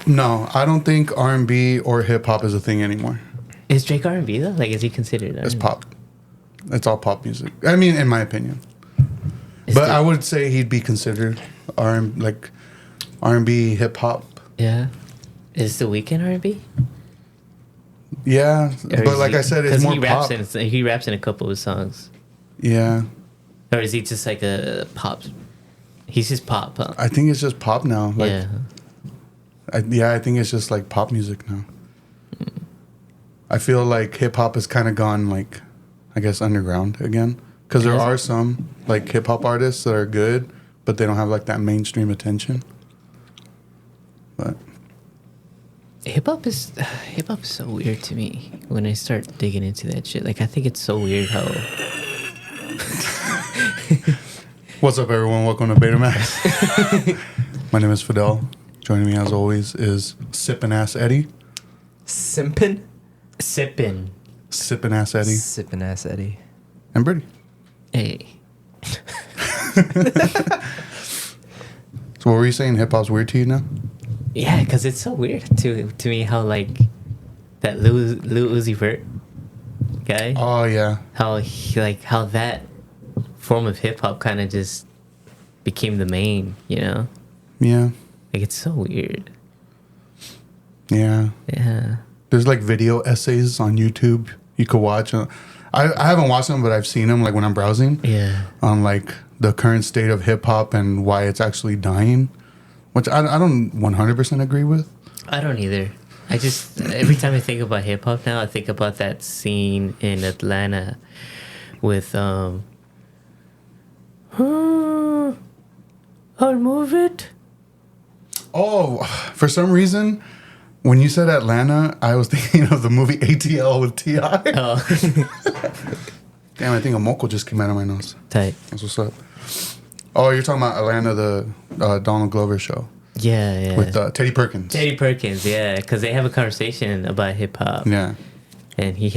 No, I don't think R&B or hip hop is a thing anymore. Is Drake R&B though? Like, is he considered R&B? It's pop. It's all pop music. I mean, in my opinion. But I would say he'd be considered R&B, hip hop. Yeah. Is The Weeknd R&B? Yeah, but like I said, it's more pop. He raps in a couple of songs. Yeah. Or is he just like a pop? He's just pop, huh? I think it's just pop now. Like, yeah. I think it's just like pop music now. I feel like hip hop has kind of gone like, I guess, underground again. Because there are some like hip hop artists that are good, but they don't have like that mainstream attention. But hip hop is so weird to me when I start digging into that shit. Like, I think it's so weird how. What's up, everyone? Welcome to Betamax. My name is Fidel. Joining me as always is Sippin' Ass Eddie. Sippin' Ass Eddie. Sippin' Ass Eddie. And Birdy. Hey. So what were you saying? Hip hop's weird to you now? Yeah, because it's so weird to me how like that Lil Uzi Vert guy. Oh yeah. How that form of hip hop kind of just became the main, you know? Yeah. Like, it's so weird. Yeah. Yeah. There's like video essays on YouTube you could watch. I haven't watched them, but I've seen them like when I'm browsing. Yeah. On like the current state of hip hop and why it's actually dying, which I don't 100% agree with. I don't either. I just, every time I think about hip hop now, I think about that scene in Atlanta with I'll move it. Oh, for some reason, when you said Atlanta, I was thinking of the movie ATL with T.I. Oh. Damn, I think a moco just came out of my nose. Tight. That's what's up. Oh, you're talking about Atlanta, the Donald Glover show. Yeah. With Teddy Perkins. Teddy Perkins, yeah, because they have a conversation about hip hop. Yeah. And he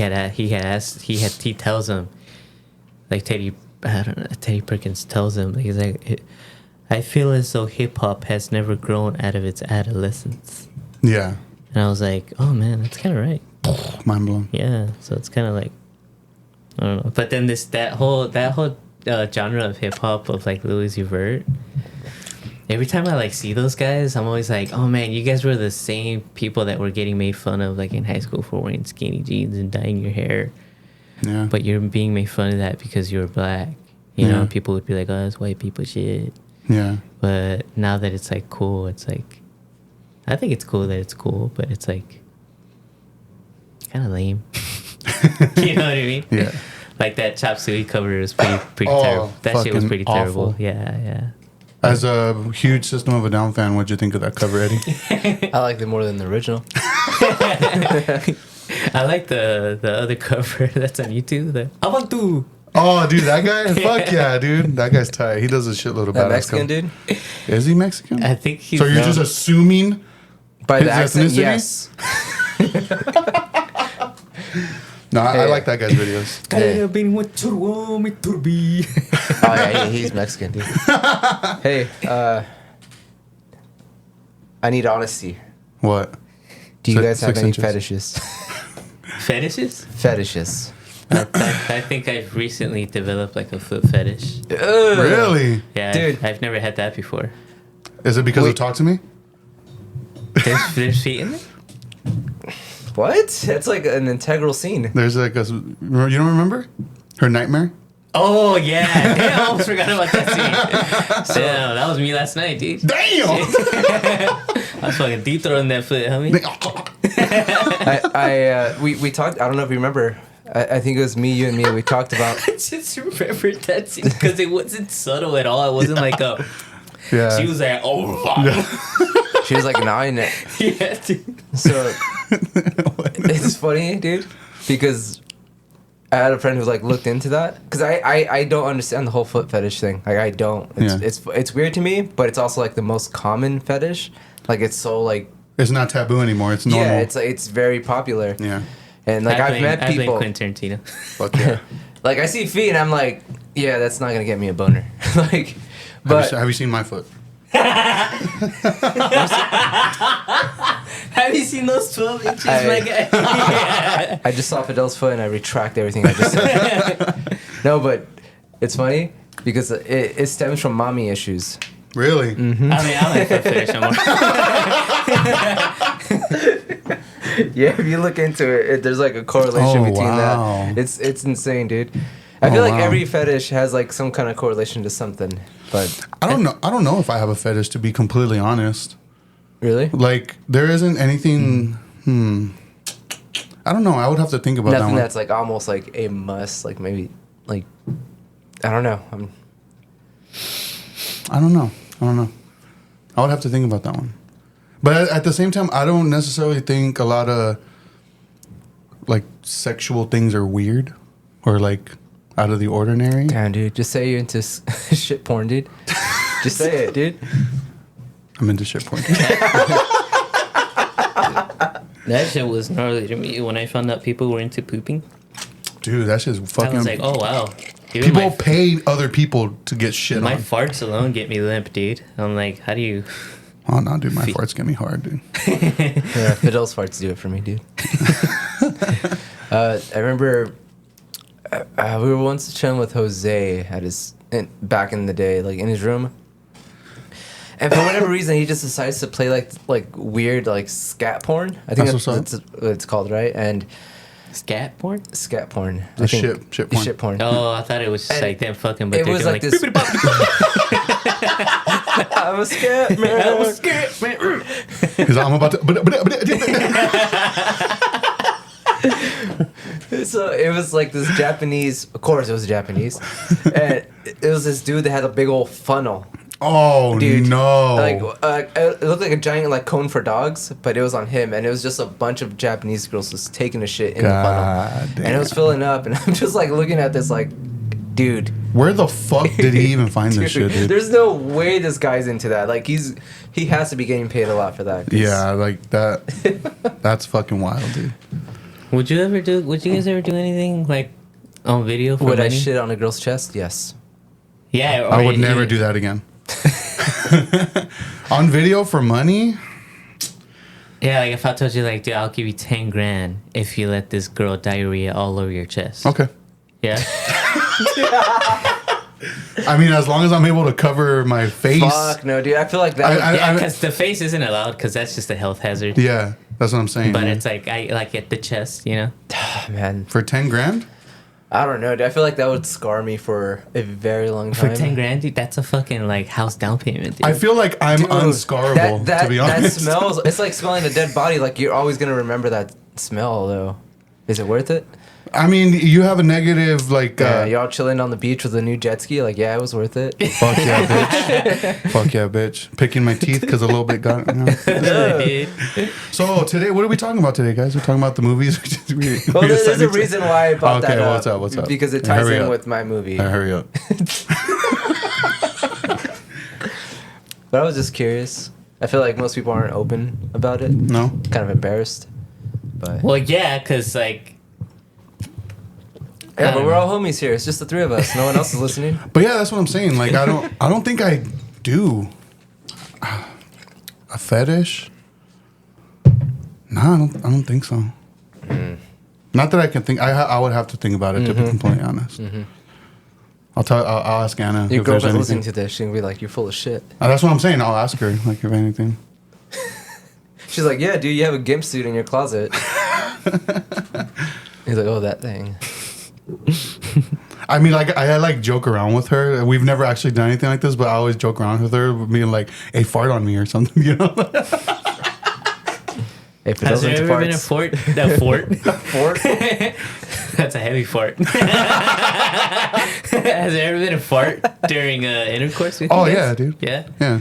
tells him, like Teddy Perkins tells him, like, he's like, I feel as though hip hop has never grown out of its adolescence. Yeah. And I was like, oh man, that's kind of right. Mind blown. Yeah, so it's kind of like, I don't know. But then that whole genre of hip hop of like Lil Uzi Vert. Every time I like see those guys, I'm always like, oh man, you guys were the same people that were getting made fun of like in high school for wearing skinny jeans and dyeing your hair. Yeah. But you're being made fun of that because you're black. You know, people would be like, oh, that's white people shit. Yeah. But now that it's like cool, it's like, I think it's cool that it's cool, but it's like kind of lame. You know what I mean? Yeah. Like that Chop Suey cover was pretty terrible. That shit was pretty terrible. Yeah. As a huge System of a Down fan, what'd you think of that cover, Eddie? I liked it more than the original. I like the other cover that's on YouTube. The I want to. Oh, dude, that guy? Fuck yeah, dude. That guy's tight. He does a shitload of That badass Mexican cover. dude? Is he Mexican? I think he's. So you're just assuming By his the accent, ethnicity? yes. No, I like that guy's videos. Hey. Oh yeah, he's Mexican, dude. Hey, I need honesty. What? Do you guys have 6 any inches. fetishes? Fetishes? Fetishes. I think I've recently developed like a foot fetish. Ugh. Really? Yeah, Dude. I've never had that before. Is it because of Talk to Me? There's feet in it? What? That's like an integral scene. There's like a... You don't remember? Her nightmare? Oh, yeah. Damn, I almost forgot about that scene. Damn, that was me last night, dude. Damn! I was fucking deep throwing that foot, homie. We talked, I don't know if you remember, I think it was me, you and me, we talked about... I just remembered that scene because it wasn't subtle at all. It wasn't like a... Yeah. She was like, oh, fuck. She was like an eye in it. Yeah, dude. So, it's funny, dude, because I had a friend who like looked into that. Because I don't understand the whole foot fetish thing. Like, I don't. It's weird to me, but it's also like the most common fetish. Like, it's so like... It's not taboo anymore. It's normal. Yeah, it's very popular. Yeah. And like I've met people. I blame Quentin Tarantino. Fuck yeah. Like I see feet and I'm like, yeah, that's not gonna get me a boner. Like, but have you seen my foot? Have you seen those 12 inches, my guy? I just saw Fidel's foot and I retract everything I just said. No, but it's funny because it stems from mommy issues. Really? Mm-hmm. I mean, I like foot fetish no more. Yeah, if you look into it, there's like a correlation between that. It's insane, dude. I feel like every fetish has like some kind of correlation to something, but I don't know if I have a fetish, to be completely honest. Really? Like, there isn't anything. I don't know. I would have to think about that nothing one. that's like almost like a must. Like maybe like I don't know. I don't know. I would have to think about that one. But at the same time, I don't necessarily think a lot of like sexual things are weird or like out of the ordinary. Damn, dude. Just say you're into shit porn, dude. Just say it, dude. I'm into shit porn. That shit was gnarly to me when I found out people were into pooping. Dude, that shit's fucking. I was like, oh wow. Even people pay other people to get shit my on. farts alone get me limp, dude. I'm like, how do you? Oh no, dude, my farts get me hard, dude. Yeah, Fidel's farts do it for me, dude. I remember we were once chilling with Jose at back in the day, like in his room. And for whatever reason, he just decides to play like weird like scat porn. I think that's what it's called, right? And scat porn? Scat porn. The shit porn. Shit porn. Oh, I thought it was just like them fucking, but it was like this. I'm a scat man. I'm a scat man. Because I'm about to. So it was like this Japanese. Of course, it was Japanese, and it was this dude that had a big old funnel. Oh, dude, no! Like it looked like a giant like cone for dogs, but it was on him, and it was just a bunch of Japanese girls just taking a shit in the funnel, and it was filling up, and I'm just like looking at this like, dude, where the fuck did he even find this shit, dude? There's no way this guy's into that. Like he has to be getting paid a lot for that. Yeah, like that. That's fucking wild, dude. Would you guys ever do anything like on video for Would money? I shit on a girl's chest? Yes. Yeah, I would never do that again. On video for money? Yeah, like if I told you like, dude, I'll give you 10 grand if you let this girl diarrhea all over your chest. Okay. Yeah. I mean, as long as I'm able to cover my face. Fuck no, dude. I feel like that. Yeah, because the face isn't allowed because that's just a health hazard. Yeah, that's what I'm saying. But man. it's like I like at the chest, you know. Man, for 10 grand? I don't know, dude. I feel like that would scar me for a very long time. For 10 grand, dude, that's a fucking like house down payment, dude. I feel like I'm unscarable, to be honest. That smells. It's like smelling a dead body. Like you're always gonna remember that smell, though. Is it worth it? I mean, you have a negative, like... y'all chilling on the beach with a new jet ski? Like, yeah, it was worth it. Fuck yeah, bitch. Fuck yeah, bitch. Picking my teeth because a little bit got... You know. So, today, what are we talking about today, guys? We're talking about the movies? Well, there's a reason why I brought that up. Okay, what's up? Because it ties in with my movie. Hurry up. But I was just curious. I feel like most people aren't open about it. No? Kind of embarrassed. But well, yeah, because like... Yeah, but we're all homies here. It's just the three of us. No one else is listening. But yeah, that's what I'm saying. Like, I don't think I do a fetish. No, I don't think so. Not that I can think. I would have to think about it to be completely honest. I'll ask Anna. Your if there's girlfriend's anything. listening to this. She's gonna be like, "You're full of shit." That's what I'm saying. I'll ask her like if anything. She's like, "Yeah, dude, you have a gimp suit in your closet." He's like, "Oh, that thing." I mean, like I like joke around with her. We've never actually done anything like this, but I always joke around with her, being like, "Hey, fart on me" or something, you know. Hey, has there ever been a fort? That fort? Fort? That's a heavy fart. Has there ever been a fart during intercourse with you guys? Yeah, dude. Yeah? Yeah.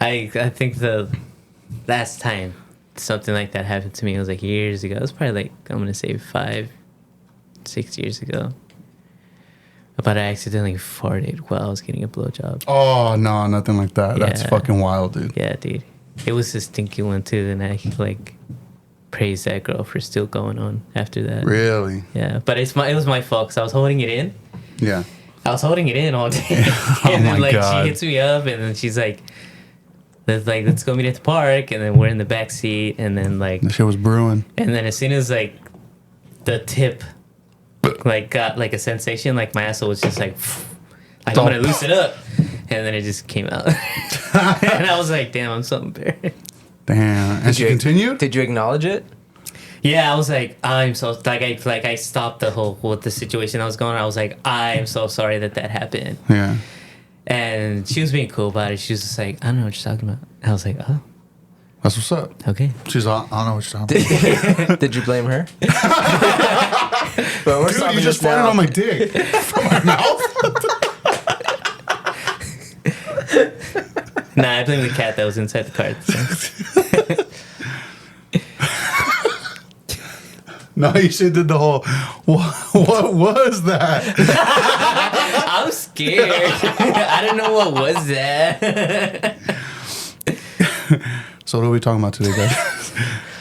I think the last time something like that happened to me, it was like years ago. It was probably like, I'm going to say 5-6 years ago. But I accidentally farted while I was getting a blowjob. Oh, no, nothing like that. Yeah. That's fucking wild, dude. Yeah, dude. It was a stinky one, too. And I, like, praised that girl for still going on after that. Really? Yeah. But it was my fault because I was holding it in. Yeah. I was holding it in all day. Oh and then, my like, God. she hits me up and then she's like, let's go meet at the park, and then we're in the back seat, and then like The shit was brewing. and then as soon as like the tip like got like a sensation, like my asshole was just like I'm gonna loosen up, and then it just came out. And I was like, damn, I'm so embarrassed. Damn. And she continued? Did you acknowledge it? Yeah, I was like, I'm so I stopped the whole with the situation that was going on. I was like, I'm so sorry that happened. Yeah. And she was being cool about it. She was just like, I don't know what you're talking about. I was like, oh, That's what's up. okay. She's all, I don't know what you're talking about. Did you blame her? But we're Dude, you just farted on my dick. From my mouth? Nah, I blame the cat that was inside the car at the time. No, you should did the whole, what was that? I was scared. I don't know what was that. So what are we talking about today, guys?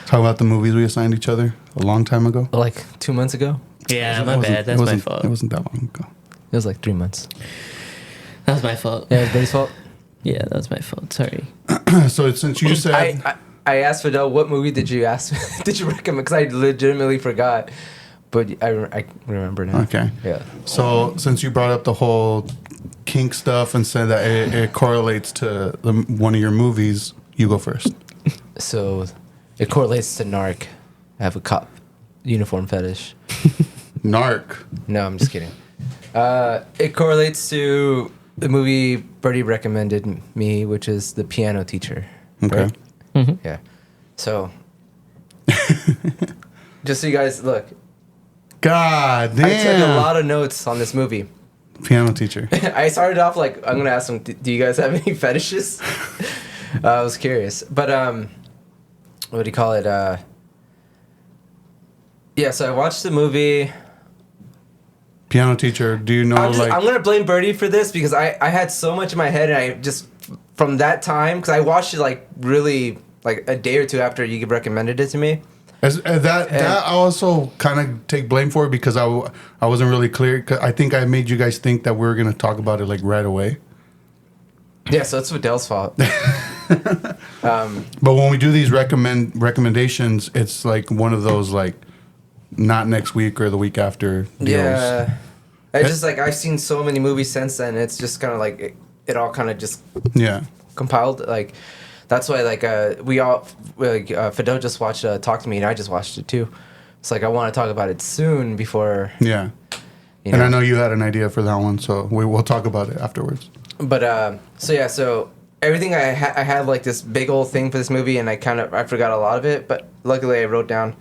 Talking about the movies we assigned each other a long time ago? Like 2 months ago? Yeah, my bad. That's my fault. It wasn't that long ago. It was like 3 months. That was my fault. Yeah, it was Birdy's fault. Yeah, that was my fault. Sorry. So since you said... I asked Fidel, what movie did you did you recommend? Because I legitimately forgot. But I remember now. Okay. Yeah. So since you brought up the whole kink stuff and said that it correlates to one of your movies, you go first. So it correlates to Narc. I have a cop uniform fetish. Narc. No, I'm just kidding. It correlates to the movie Birdy recommended me, which is The Piano Teacher. Okay. Right? Mm-hmm. Yeah. So, just so you guys look, God damn. I took a lot of notes on this movie. Piano teacher. I started off like, I'm gonna ask them, do you guys have any fetishes? I was curious, but what do you call it? Yeah. So I watched the movie. Piano teacher. Do you know I'm gonna blame Birdy for this because I had so much in my head, and I just from that time, because I watched it like really like a day or two after you recommended it to me. That I also kind of take blame for it because I wasn't really clear. 'Cause I think I made you guys think that we were gonna talk about it like right away. Yeah, so it's Fidel's fault. But when we do these recommendations, it's like one of those like not next week or the week after deals. Yeah, it's just like I've seen so many movies since then. It's just kind of like it all kind of just compiled like. That's why, like, we all, like, Fidel just watched Talk to Me, and I just watched it, too. It's like, I want to talk about it soon before... Yeah. You know. And I know you had an idea for that one, so we'll talk about it afterwards. But, so everything I had, like, this big old thing for this movie, and I forgot a lot of it, but luckily I wrote down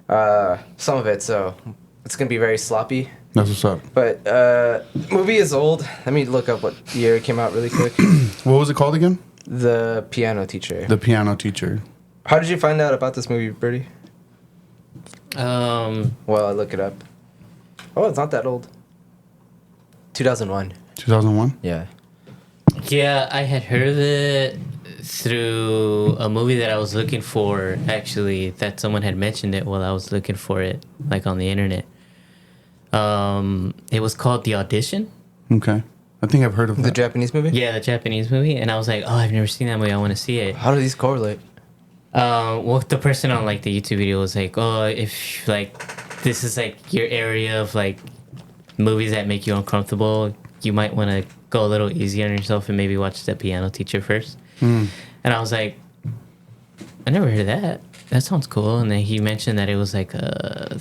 some of it, so it's going to be very sloppy. That's what's up. But, movie is old. Let me look up what year it came out really quick. What was it called again? The Piano Teacher. The Piano Teacher. How did you find out about this movie, Birdy? Well, I look it up. Oh, it's not that old. 2001. 2001? Yeah. Yeah, I had heard of it through a movie that I was looking for, actually, that someone had mentioned it while I was looking for it, like on the internet. It was called The Audition. Okay. I think I've heard of The that. Japanese movie? Yeah, the Japanese movie. And I was like, oh, I've never seen that movie. I want to see it. How do these correlate? Well, the person on like the YouTube video was like, oh, if like this is like your area of like movies that make you uncomfortable, you might want to go a little easy on yourself and maybe watch The Piano Teacher first. And I was like, I never heard of that. That sounds cool. And then he mentioned that it was like a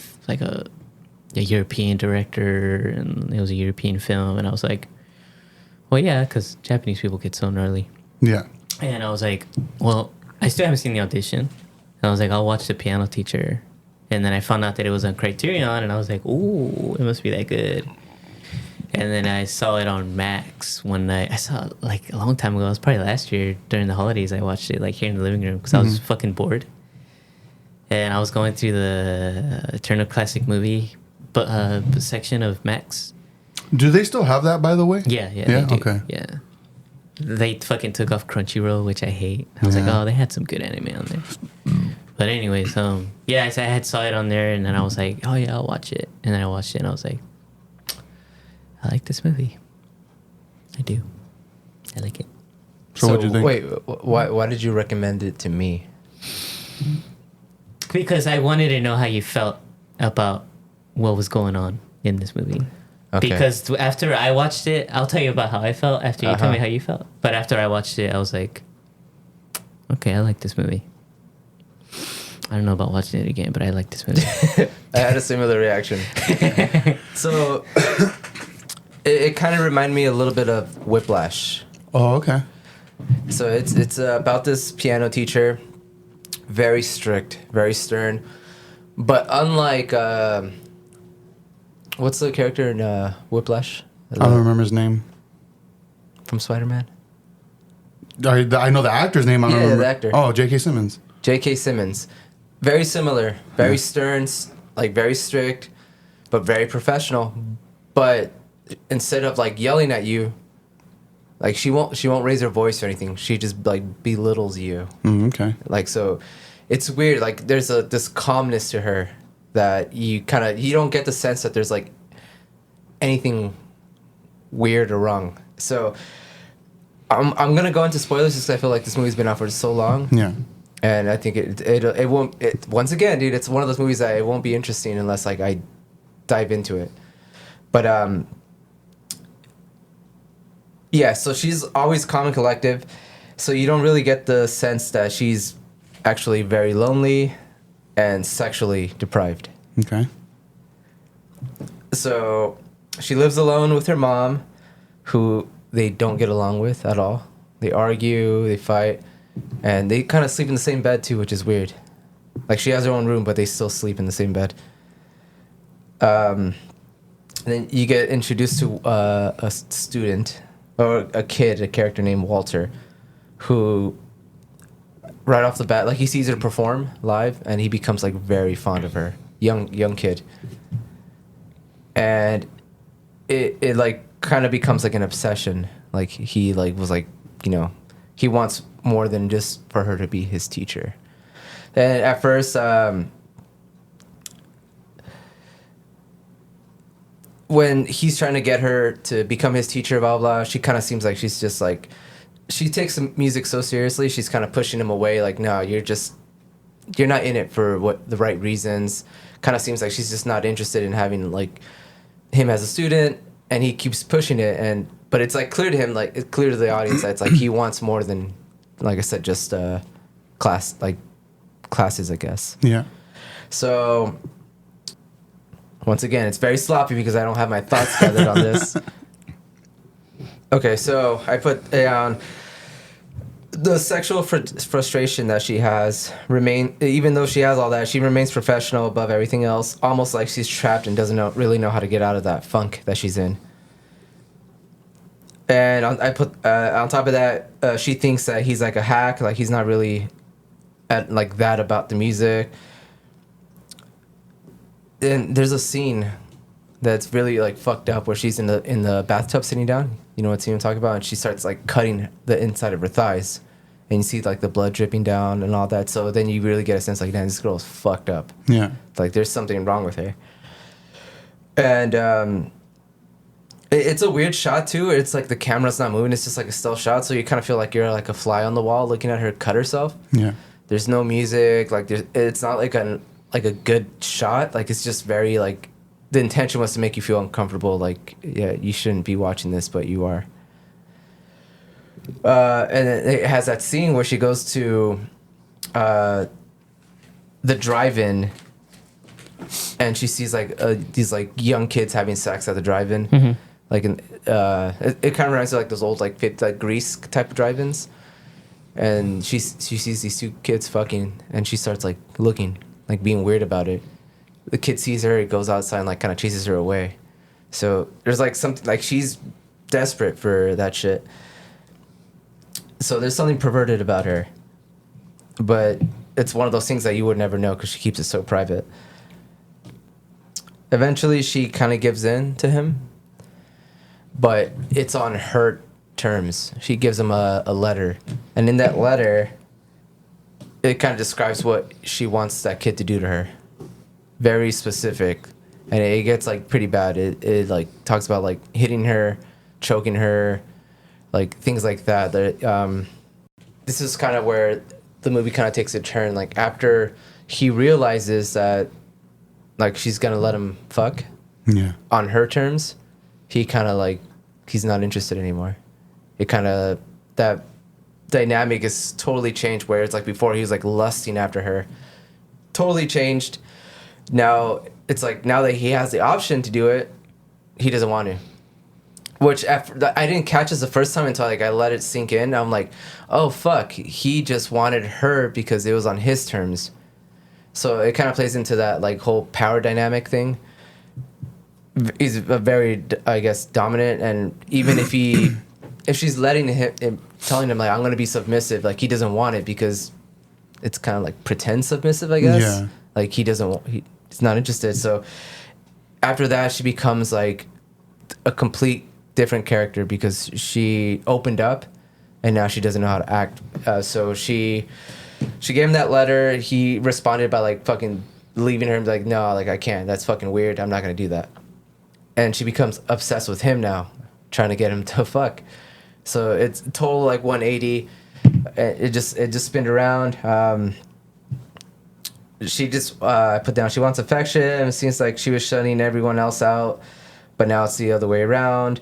European director and it was a European film. And I was like, well, yeah, because Japanese people get so gnarly. Yeah. And I was like, well, I still haven't seen The Audition. And I was like, I'll watch The Piano Teacher. And then I found out that it was on Criterion, and I was like, ooh, it must be that good. And then I saw it on Max one night. I saw it like a long time ago. It was probably last year during the holidays. I watched it like here in the living room because I was fucking bored. And I was going through the Eternal Classic Movie section of Max. Do they still have that, by the way? Yeah, Yeah, they do. okay. Yeah. They fucking took off Crunchyroll, which I hate. I was like, oh, they had some good anime on there. But anyways, yeah, I had saw it on there, and then I was like, oh yeah, I'll watch it. And then I watched it, and I was like, I like this movie. I do. I like it. So what do you think? Wait, why did you recommend it to me? Because I wanted to know how you felt about what was going on in this movie. Okay. Because after I watched it, I'll tell you about how I felt after you tell me how you felt. But after I watched it, I was like, okay, I like this movie. I don't know about watching it again, but I like this movie. I had a similar reaction. So it kind of reminded me a little bit of Whiplash. Oh, okay. So it's about this piano teacher, very strict, very stern, but unlike what's the character in Whiplash? I don't remember his name. From Spider-Man? I know the actor's name. I don't remember. The actor. Oh, J.K. Simmons. J.K. Simmons. Very similar. Very stern, like very strict, but very professional. But instead of like yelling at you, like she won't raise her voice or anything. She just like belittles you. Okay. Like, so it's weird. Like there's this calmness to her that you don't get the sense that there's like anything weird or wrong. So I'm gonna go into spoilers just 'cause I feel like this movie's been out for so long. Yeah. And I think it won't. Once again, dude, it's one of those movies that it won't be interesting unless like I dive into it. But yeah. So she's always calm and collective. So you don't really get the sense that she's actually very lonely and sexually deprived. Okay. So she lives alone with her mom, who they don't get along with at all. They argue, they fight. And they kind of sleep in the same bed too, which is weird. Like she has her own room, but they still sleep in the same bed. Then you get introduced to a student or a character named Walter, who right off the bat, like he sees her perform live, and he becomes like very fond of her, young kid. And it like kind of becomes like an obsession. Like he like was like, he wants more than just for her to be his teacher. And at first, when he's trying to get her to become his teacher, blah, blah, she kind of seems like she's just like, she takes the music so seriously, she's kind of pushing him away, like, no, you're not in it for the right reasons. Kind of seems like she's just not interested in having, like, him as a student, and he keeps pushing it, but it's, like, clear to him, like, it's clear to the audience that it's, like, he wants more than, like I said, just classes, I guess. Yeah. So, once again, it's very sloppy because I don't have my thoughts gathered on this. Okay, so I put down the sexual frustration that she has even though she has all that, she remains professional above everything else, almost like she's trapped and doesn't really know how to get out of that funk that she's in. And I put on top of that, she thinks that he's like a hack, like he's not really like that about the music. And there's a scene that's really like fucked up where she's in the bathtub sitting down. You know what scene I'm talking about? And she starts like cutting the inside of her thighs, and you see like the blood dripping down and all that. So then you really get a sense like, damn, this girl is fucked up. Yeah. Like there's something wrong with her. And it's a weird shot too. It's like the camera's not moving. It's just like a still shot. So you kind of feel like you're like a fly on the wall looking at her cut herself. Yeah. There's no music. Like it's not like a good shot. Like it's just very like, the intention was to make you feel uncomfortable. Like, yeah, you shouldn't be watching this, but you are. And it has that scene where she goes to the drive-in, and she sees like these like young kids having sex at the drive-in. Mm-hmm. Like, it kind of reminds me of like those old like Grease type of drive-ins. And she sees these two kids fucking, and she starts like looking, like being weird about it. The kid sees her, he goes outside and like kind of chases her away. So there's like something, like she's desperate for that shit. So there's something perverted about her. But it's one of those things that you would never know because she keeps it so private. Eventually she kind of gives in to him. But it's on her terms. She gives him a letter. And in that letter, it kind of describes what she wants that kid to do to her. Very specific, and it gets like pretty bad. It like talks about like hitting her, choking her, like things like that. This is kind of where the movie kind of takes a turn. Like after he realizes that like she's gonna let him fuck on her terms, he kind of like he's not interested anymore. It kind of that dynamic is totally changed. Where it's like before he was like lusting after her, totally changed. Now it's like now that he has the option to do it, he doesn't want to. Which I didn't catch this the first time until like I let it sink in. I'm like, oh fuck, he just wanted her because it was on his terms. So it kind of plays into that like whole power dynamic thing. He's a very, I guess, dominant, and even if she's letting him, telling him like I'm gonna be submissive, like he doesn't want it because it's kind of like pretend submissive, I guess. Yeah. Like he's not interested. So after that, she becomes like a complete different character because she opened up and now she doesn't know how to act. So she gave him that letter. He responded by like fucking leaving her and like, no, like I can't. That's fucking weird. I'm not going to do that. And she becomes obsessed with him now, trying to get him to fuck. So it's total like 180. It just spinned around. She just put down she wants affection. It seems like she was shutting everyone else out, but now it's the other way around.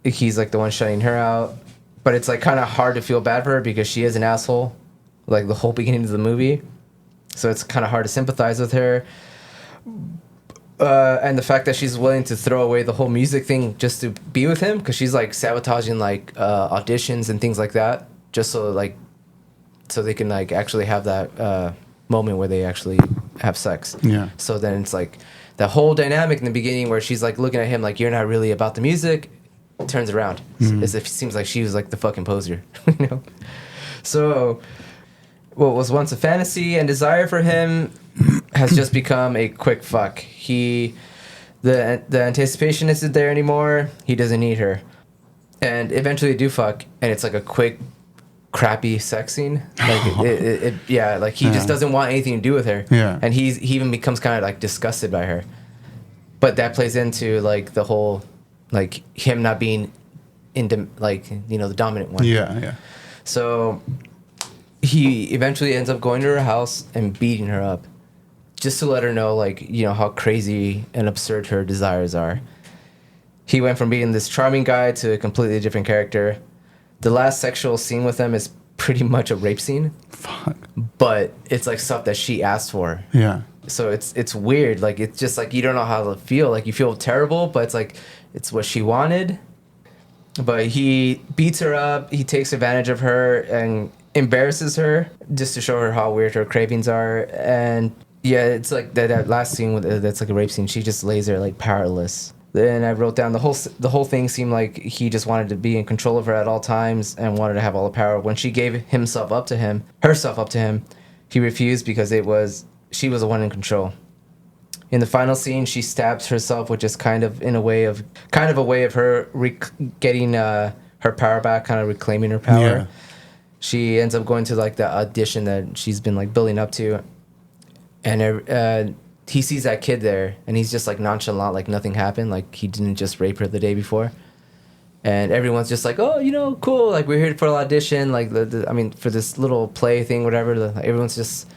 He's like the one shutting her out, but it's like kind of hard to feel bad for her because she is an asshole, like the whole beginning of the movie. So it's kind of hard to sympathize with her. And the fact that she's willing to throw away the whole music thing just to be with him, because she's like sabotaging like auditions and things like that, just so they can like actually have that moment where they actually have sex. Yeah. So then it's like the whole dynamic in the beginning where she's like looking at him like you're not really about the music, turns around as if it seems like she was like the fucking poser, you know. So what was once a fantasy and desire for him has just become a quick fuck. The anticipation isn't there anymore. He doesn't need her, and eventually they do fuck, and it's like a quick crappy sex scene. Like like he just doesn't want anything to do with her. Yeah. And he even becomes kind of like disgusted by her. But that plays into like the whole like him not being into like, you know, the dominant one. Yeah, yeah. So he eventually ends up going to her house and beating her up just to let her know like, you know, how crazy and absurd her desires are. He went from being this charming guy to a completely different character. The last sexual scene with him is pretty much a rape scene. Fuck. But it's like stuff that she asked for. Yeah. So it's weird. Like it's just like you don't know how to feel. Like you feel terrible, but it's like it's what she wanted. But he beats her up. He takes advantage of her and embarrasses her just to show her how weird her cravings are. And yeah, it's like that last scene that's like a rape scene. She just lays there like powerless. Then I wrote down the whole thing seemed like he just wanted to be in control of her at all times and wanted to have all the power. When she gave herself up to him, he refused because she was the one in control. In the final scene, she stabs herself, which is kind of a way of her getting her power back, kind of reclaiming her power. Yeah. She ends up going to like the audition that she's been like building up to, and he sees that kid there, and he's just like nonchalant, like nothing happened, like he didn't just rape her the day before. And everyone's just like, oh, you know, cool, like we're here for an audition, like for this little play thing, whatever. Everyone's just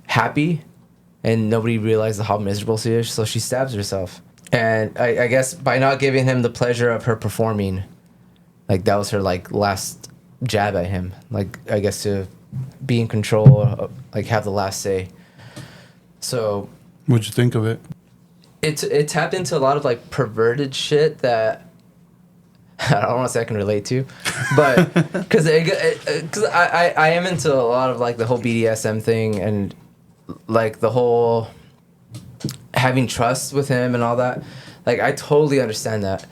happy, and nobody realizes how miserable she is, so she stabs herself. And I guess by not giving him the pleasure of her performing, like that was her like last jab at him, like I guess to be in control, like have the last say. So what'd you think of it? It tapped into a lot of like perverted shit that I don't want to say I can relate to, but because I am into a lot of like the whole BDSM thing and like the whole having trust with him and all that. Like I totally understand that,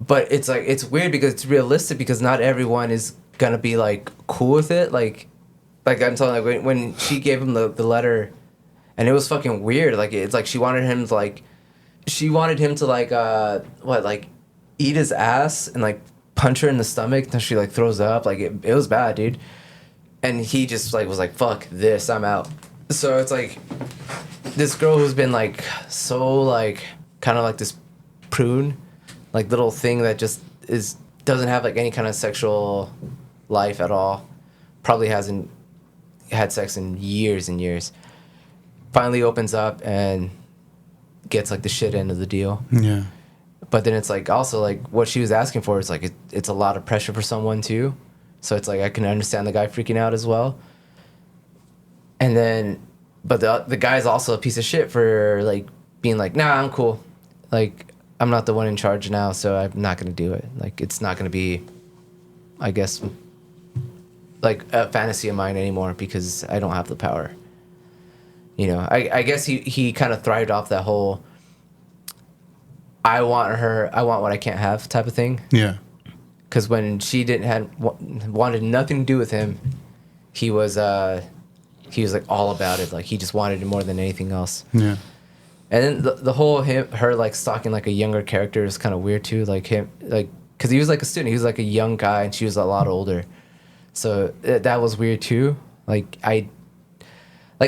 but it's like it's weird because it's realistic because not everyone is gonna be like cool with it. Like I'm telling you, like when she gave him the letter. And it was fucking weird. Like it's like she wanted him to like eat his ass and like punch her in the stomach until she like throws up. Like it was bad, dude. And he just like was like, fuck this, I'm out. So it's like this girl who's been like so like kind of like this prune, like little thing that just doesn't have like any kind of sexual life at all. Probably hasn't had sex in years and years. Finally opens up and gets like the shit end of the deal. Yeah. But then it's like also like what she was asking for is like it's a lot of pressure for someone too. So it's like I can understand the guy freaking out as well. And then, but the guy's also a piece of shit for like being like, nah, I'm cool. Like I'm not the one in charge now, so I'm not gonna do it. Like it's not gonna be, I guess, like a fantasy of mine anymore because I don't have the power. You know, I guess he kind of thrived off that whole I want what I can't have type of thing. Yeah. Because when she wanted nothing to do with him, he was like all about it. Like he just wanted it more than anything else. Yeah. And then the whole her like stalking like a younger character is kind of weird too. Like him, like because he was like a student, he was like a young guy, and she was a lot older. So that was weird too. Like I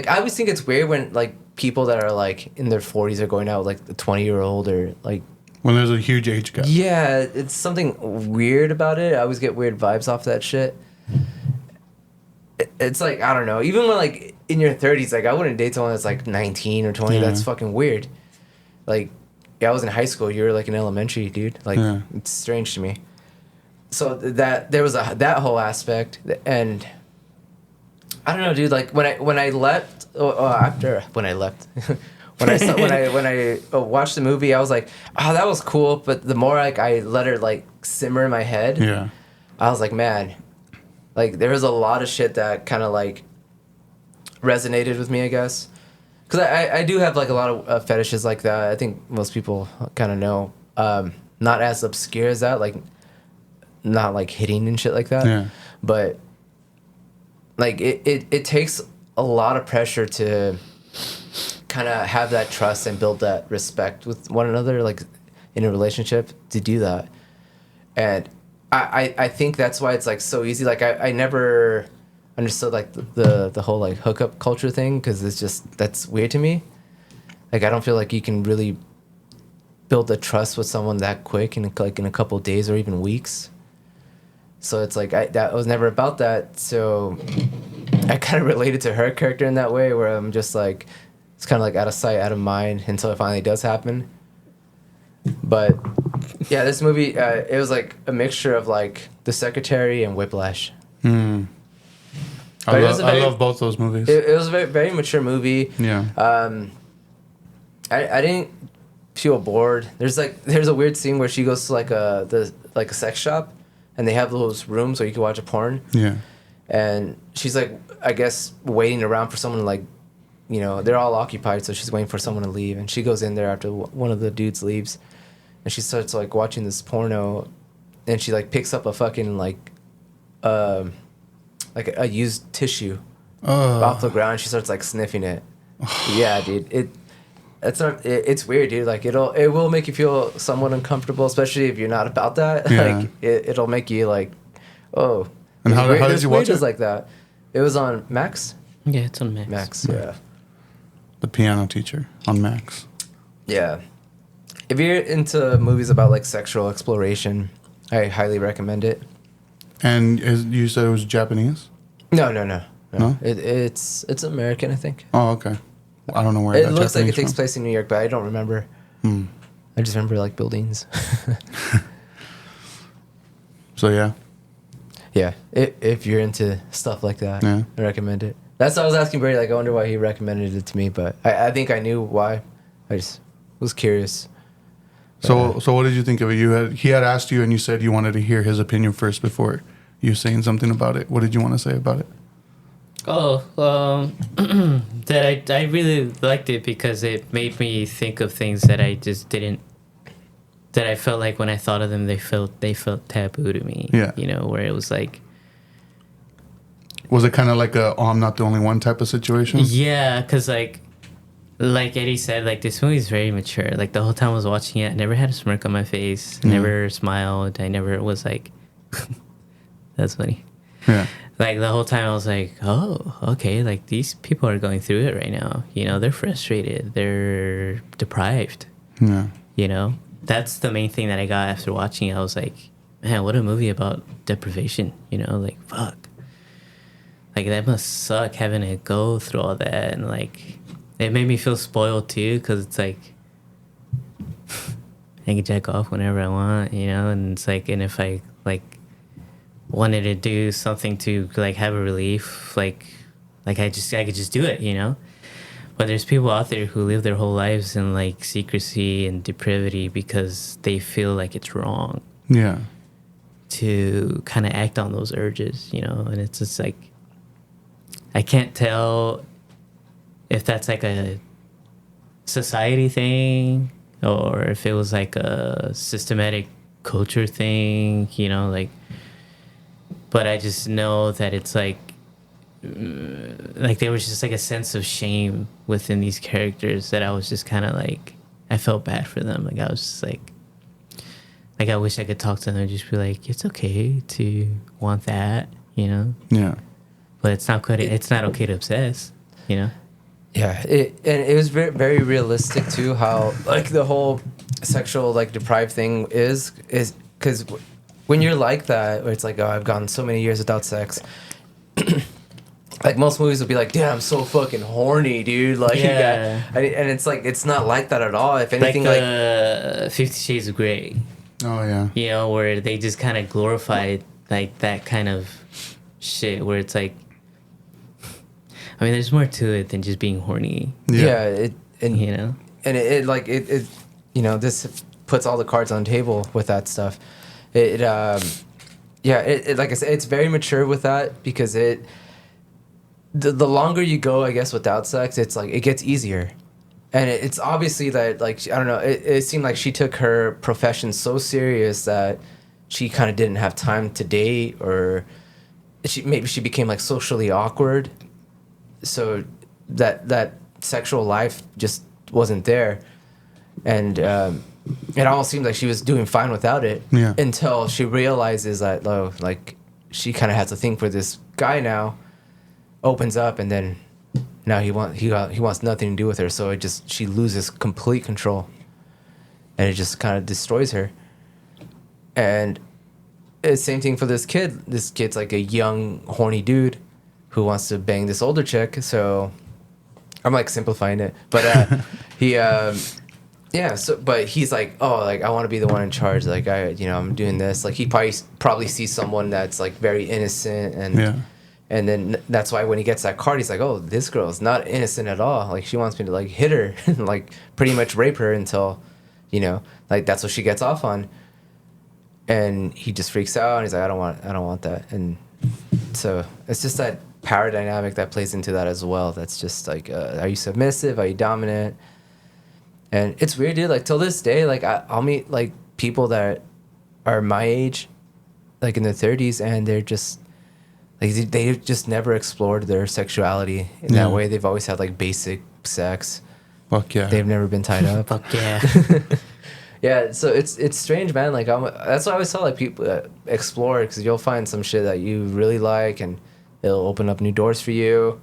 always think it's weird when like people that are like in their 40s are going out with like the 20-year-old or like when there's a huge age gap. Yeah, it's something weird about it. I always get weird vibes off that shit. It's like I don't know. Even when like in your 30s, like I wouldn't date someone that's like 19 or 20. Yeah. That's fucking weird. Like I was in high school. You were like in elementary, dude. Like it's strange to me. So that there was that whole aspect, and I don't know, dude. Like when I left, when I left, when I watched the movie, I was like, oh, that was cool. But the more like I let her like simmer in my head, I was like, man, like there was a lot of shit that kind of like resonated with me, I guess, because I do have like a lot of fetishes like that. I think most people kind of know, not as obscure as that, like not like hitting and shit like that, but like it takes a lot of pressure to kind of have that trust and build that respect with one another, like in a relationship, to do that. And I think that's why it's like so easy. Like I never understood like the whole like hookup culture thing, because it's just, that's weird to me. Like I don't feel like you can really build the trust with someone that quick in like in a couple of days or even weeks. So it's like that was never about that. So I kind of related to her character in that way, where I'm just like, it's kind of like out of sight, out of mind until it finally does happen. But yeah, this movie, it was like a mixture of like The Secretary and Whiplash. I love both those movies. It was a very, very mature movie. Yeah. I didn't feel bored. There's a weird scene where she goes to like a sex shop, and they have those rooms where you can watch a porn. Yeah. And she's like, I guess, waiting around for someone to like, you know, they're all occupied, so she's waiting for someone to leave. And she goes in there after one of the dudes leaves, and she starts like watching this porno, and she like picks up a fucking like a used tissue off the ground. And she starts like sniffing it. Yeah, dude. It's weird, dude. Like it will make you feel somewhat uncomfortable, especially if you're not about that. Yeah. Like it'll make you like, oh. And how did you watch it? Like that. It was on Max. Yeah, it's on Max. Max, yeah. The Piano Teacher on Max. Yeah. If you're into movies about like sexual exploration, I highly recommend it. And you said it was Japanese? No. No? It's American, I think. Oh, okay. I don't know where it looks like it takes place in New York, but I don't remember. I just remember like buildings. So yeah. Yeah, if you're into stuff like that, Yeah. I recommend it. That's what I was asking Birdy. Like, I wonder why he recommended it to me, but I think I knew why. I just was curious. So what did you think of it? He had asked you, and you said you wanted to hear his opinion first before you saying something about it. What did you want to say about it? That I really liked it because it made me think of things that I just didn't. That I felt like when I thought of them, they felt taboo to me. Yeah. You know, where it was like. Was it kind of like I'm not the only one type of situation? Yeah, because like Eddie said, like this movie is very mature. Like the whole time I was watching it, I never had a smirk on my face. Never smiled. I never was like, that's funny. Yeah. Like the whole time I was like, oh, okay. Like these people are going through it right now. You know, they're frustrated. They're deprived. Yeah. You know, that's the main thing that I got after watching it. I was like, man, what a movie about deprivation, you know, like, fuck. Like, that must suck having to go through all that. And, like, it made me feel spoiled, too, because it's like, I can jack off whenever I want, you know? And it's like, and if I, like, wanted to do something to, like, have a relief, like I could just do it, you know? But there's people out there who live their whole lives in, like, secrecy and depravity because they feel like it's wrong. Yeah. To kind of act on those urges, you know? And it's just like, I can't tell if that's like a society thing or if it was like a systematic culture thing, you know, like, but I just know that it's like there was just like a sense of shame within these characters that I was just kind of like, I felt bad for them. Like, I was just like I wish I could talk to them and just be like, it's okay to want that, you know? Yeah. But it's not good. It's not okay to obsess, you know? Yeah, it was very, very realistic too. How like the whole sexual like deprived thing is because when you're like that, where it's like, oh, I've gone so many years without sex. Like most movies will be like, damn, I'm so fucking horny, dude. Like, yeah. And it's like it's not like that at all. If anything, like 50 Shades of Grey. Oh yeah. You know, where they just kind of glorified like that kind of shit, where it's like, I mean, there's more to it than just being horny. Yeah, and you know, and it you know, this puts all the cards on the table with that stuff. It like I said, it's very mature with that because the longer you go, I guess, without sex, it's like it gets easier, and it's obviously that like I don't know, it seemed like she took her profession so serious that she kind of didn't have time to date, or maybe she became like socially awkward. So that sexual life just wasn't there, and it almost seemed like she was doing fine without it until she realizes that like she kind of has a thing for this guy now, opens up, and then now he wants nothing to do with her. So she loses complete control, and it just kind of destroys her. And it's same thing for this kid. This kid's like a young horny dude who wants to bang this older chick. So I'm like simplifying it, but but he's like, oh, like I want to be the one in charge. Like I'm doing this. Like he probably sees someone that's like very innocent, and then that's why when he gets that card, he's like, oh, this girl's not innocent at all. Like she wants me to like hit her and like pretty much rape her until, like that's what she gets off on. And he just freaks out and he's like, I don't want that. And so it's just that power dynamic that plays into that as well. That's just like, are you submissive? Are you dominant? And it's weird, dude. Like till this day, like I'll meet like people that are my age, like in their 30s, and they're just like they just never explored their sexuality in that way. They've always had like basic sex. Fuck yeah. They've never been tied up. Fuck yeah. Yeah, so it's strange, man. Like that's why I always tell like people explore, because you'll find some shit that you really like, and it'll open up new doors for you.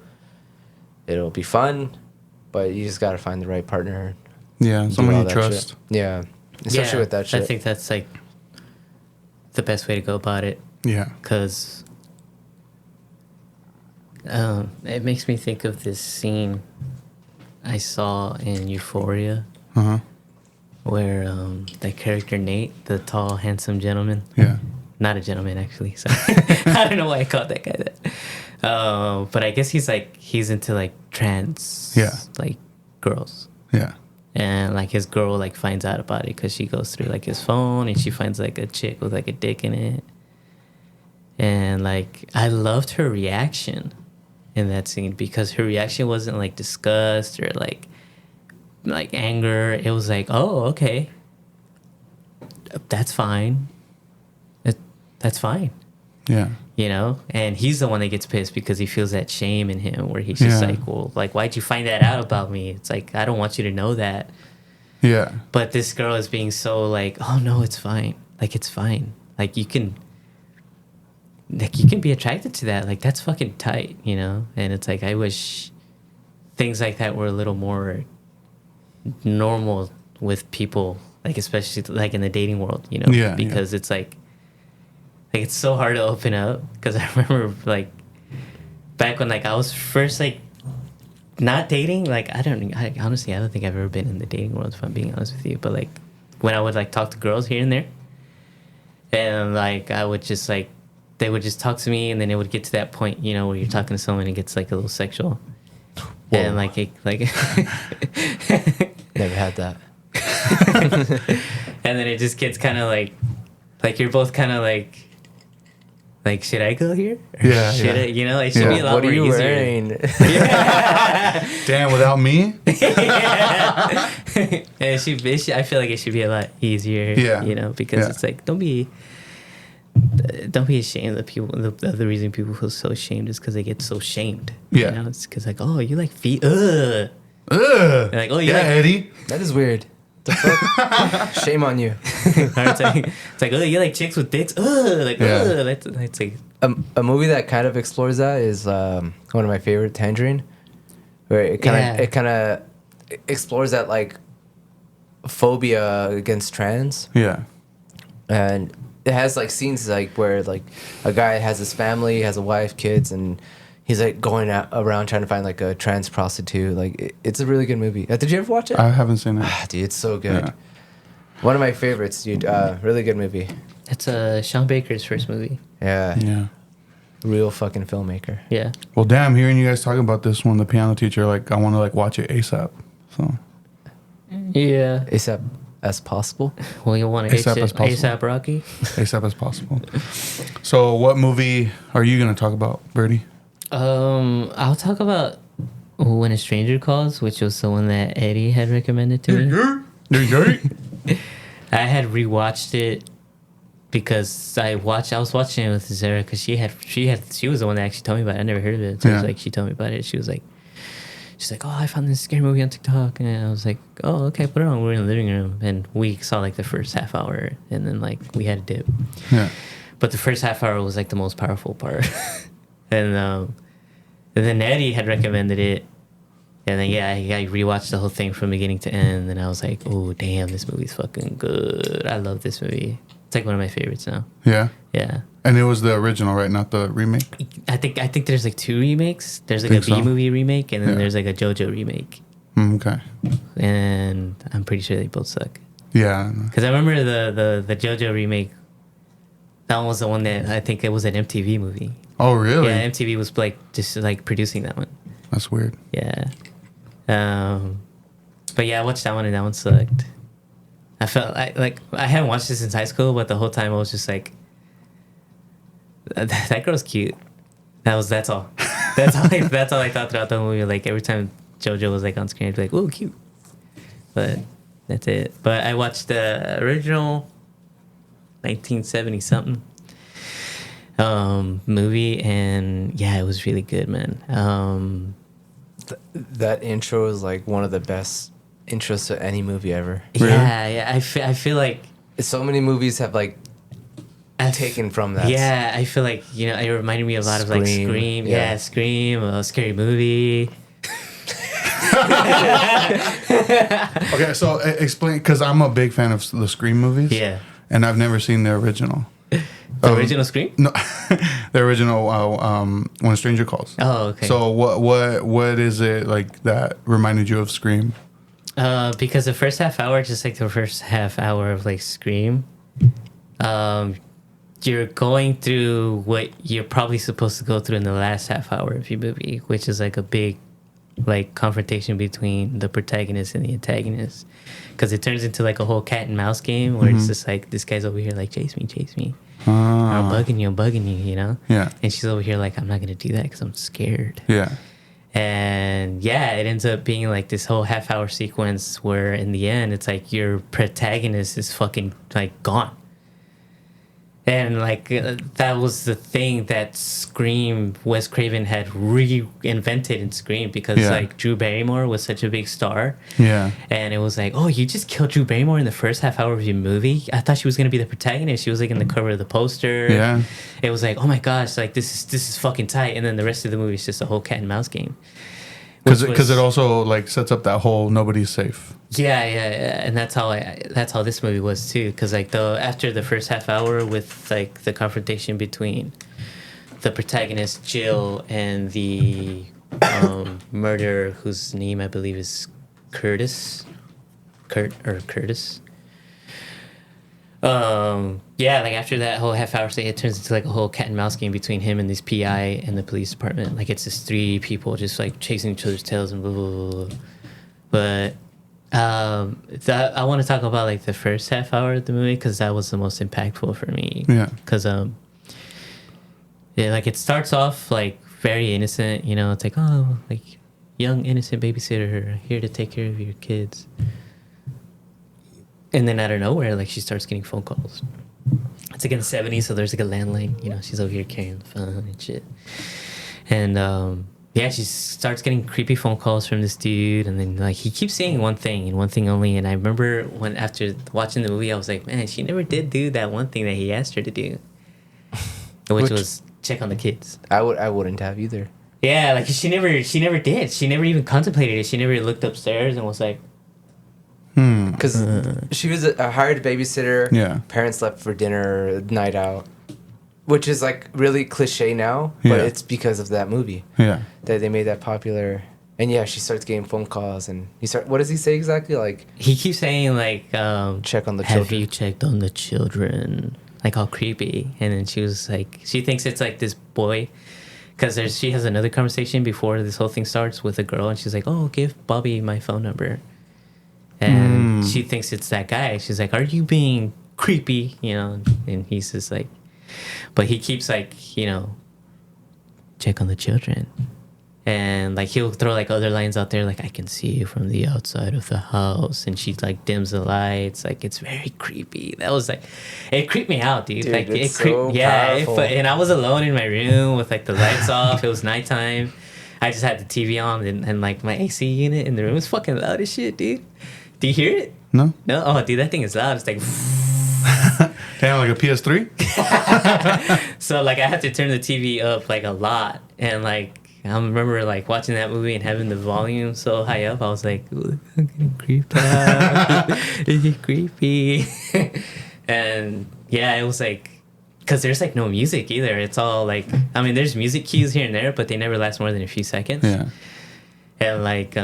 It'll be fun, but you just gotta find the right partner. Yeah, someone you trust. Shit. Yeah, especially with that shit. I think that's like the best way to go about it. Yeah, because it makes me think of this scene I saw in Euphoria. Where that character Nate, the tall, handsome gentleman. Yeah. Not a gentleman, actually. So I don't know why I called that guy that. But I guess he's into like trans, like girls. Yeah. And like his girl like finds out about it because she goes through like his phone and she finds like a chick with like a dick in it. And like I loved her reaction in that scene, because her reaction wasn't like disgust or like anger. It was like, oh, okay, that's fine. That's fine. Yeah. And he's the one that gets pissed because he feels that shame in him, where he's just like, well, like, why'd you find that out about me? It's like, I don't want you to know that. Yeah. But this girl is being so like, oh no, it's fine. Like, it's fine. Like, you can be attracted to that. Like, that's fucking tight, And it's like, I wish things like that were a little more normal with people, like especially like in the dating world, because it's like Like it's so hard to open up because I remember like back when like I was first like not dating. Like honestly I don't think I've ever been in the dating world if I'm being honest with you. But like when I would like talk to girls here and there, and like I would just like they would just talk to me, and then it would get to that point, you know, where you're talking to someone and it gets like a little sexual. Whoa. And like never had that. And then it just gets kind of like you're both kind of like should I go here? Yeah, should I, you know, it should be a lot what more are you easier. wearing? Damn, without me? Yeah. And I feel like it should be a lot easier. Yeah. You know, because it's like don't be ashamed that people. The reason people feel so ashamed is because they get so shamed. Yeah. You know, it's because like, oh, you like feet? Ugh. Like, oh, you yeah, like Eddie. That is weird. The fuck? Shame on you. it's like, oh, you like chicks with dicks? Ugh. Like, ugh. That's like a movie that kind of explores that is one of my favorite, Tangerine, where it kind of explores that like phobia against trans. Yeah. And it has like scenes like where like a guy has his family, has a wife, kids, and he's like going around trying to find like a trans prostitute. Like it's a really good movie. Did you ever watch it? I haven't seen it. Dude, it's so good. Yeah. One of my favorites, dude. Really good movie. it's Sean Baker's first movie. Yeah. Yeah. Real fucking filmmaker. Yeah. Well, damn, hearing you guys talking about this one, the piano teacher, like, I want to, like, watch it ASAP. So. Yeah. ASAP as possible. Well, you want to ASAP as possible. ASAP Rocky? ASAP as possible. So, what movie are you going to talk about, Birdy? I'll talk about When a Stranger Calls, which was the one that Eddie had recommended to me. I had rewatched it because I was watching it with Zara because she was the one that actually told me about it. I never heard of it. So it was like she told me about it. She's like, oh, I found this scary movie on TikTok, and I was like, oh, okay, put it on. We're in the living room, and we saw like the first half hour, and then like we had a dip. Yeah. But the first half hour was like the most powerful part, and then Eddie had recommended it, and then I rewatched the whole thing from beginning to end, and I was like, oh damn, this movie's fucking good. I love this movie. It's like one of my favorites now. Yeah. Yeah. And it was the original, right? Not the remake? I think there's like 2 remakes. There's like a B-movie remake, and then there's like a JoJo remake. Okay. And I'm pretty sure they both suck. Yeah. Because I remember the JoJo remake, that one was the one that I think it was an MTV movie. Oh, really? Yeah, MTV was like just like producing that one. That's weird. Yeah. But yeah, I watched that one, and that one sucked. I felt like I hadn't watched this since high school, but the whole time I was just like, that girl's cute. That's all. That's all I thought throughout the movie. Like every time JoJo was like on screen, I'd be like, "Ooh, cute." But that's it. But I watched the original 1970 something movie, and yeah, it was really good, man. That intro is like one of the best intros to any movie ever. Yeah. I feel like so many movies have like taken from that. Yeah, I feel like, you know, it reminded me a lot of like Scream. Yeah, Scream, a Scary Movie. Okay, so explain, because I'm a big fan of the Scream movies. Yeah. And I've never seen the original. The original Scream? No, the original When a Stranger Calls. Oh, okay. So what is it like that reminded you of Scream? Because the first half hour, just like the first half hour of like Scream, you're going through what you're probably supposed to go through in the last half hour of your movie, which is like a big like confrontation between the protagonist and the antagonist, because it turns into like a whole cat and mouse game where it's just like this guy's over here like chase me, I'm bugging you, you know? Yeah. And she's over here like, I'm not gonna do that because I'm scared. Yeah. And yeah, it ends up being like this whole half hour sequence where in the end it's like your protagonist is fucking like gone. And like that was the thing that Scream, Wes Craven had reinvented in Scream, because like Drew Barrymore was such a big star. Yeah. And it was like, oh, you just killed Drew Barrymore in the first half hour of your movie? I thought she was gonna be the protagonist. She was like in the cover of the poster. Yeah. It was like, oh my gosh, like this is fucking tight. And then the rest of the movie is just a whole cat and mouse game. Because it also like sets up that whole nobody's safe. Yeah, and that's how this movie was too. Because like after the first half hour with like the confrontation between the protagonist Jill and the murderer whose name I believe is Curtis. Yeah, like after that whole half hour thing, it turns into like a whole cat and mouse game between him and this PI and the police department. Like it's just three people just like chasing each other's tails and blah blah blah. Blah. But I want to talk about like the first half hour of the movie because that was the most impactful for me. Yeah. Because yeah, like it starts off like very innocent. You know, it's like like young innocent babysitter here to take care of your kids. And then out of nowhere, like she starts getting phone calls. It's like in the 70s, so there's like a landline. You know, she's over here carrying the phone and shit. And yeah, she starts getting creepy phone calls from this dude, and then like he keeps saying one thing and one thing only. And I remember when after watching the movie, I was like, man, she never did do that one thing that he asked her to do, which was check on the kids. I wouldn't have either. Yeah, like she never did. She never even contemplated it. She never looked upstairs and was like. Because she was a hired babysitter. Yeah. Parents left for dinner, night out, which is like really cliche now, but it's because of that movie. Yeah. That they made that popular. And yeah, she starts getting phone calls, and what does he say exactly? Like he keeps saying like, check on the children. Have you checked on the children? Like all creepy. And then she was like, she thinks it's like this boy. Because she has another conversation before this whole thing starts with a girl, and she's like, oh, give Bobby my phone number. And she thinks it's that guy. She's like, are you being creepy? You know, and he's just like, but he keeps like, you know, check on the children. And like he'll throw like other lines out there, like I can see you from the outside of the house. And she like dims the lights. Like it's very creepy. That was like, it creeped me out, dude. Like it's so powerful. And I was alone in my room with like the lights off. It was nighttime. I just had the TV on and like my AC unit in the room was fucking loud as shit, dude. Do you hear it? No. No? Oh, dude, that thing is loud. It's like... Damn, like a PS3? So, like, I had to turn the TV up, like, a lot. And, like, I remember, like, watching that movie and having the volume so high up. I was like, ooh, I'm getting creeped out. It's creepy. And, yeah, it was, like... Because there's, like, no music either. It's all, like... I mean, there's music cues here and there, but they never last more than a few seconds. Yeah. And, like,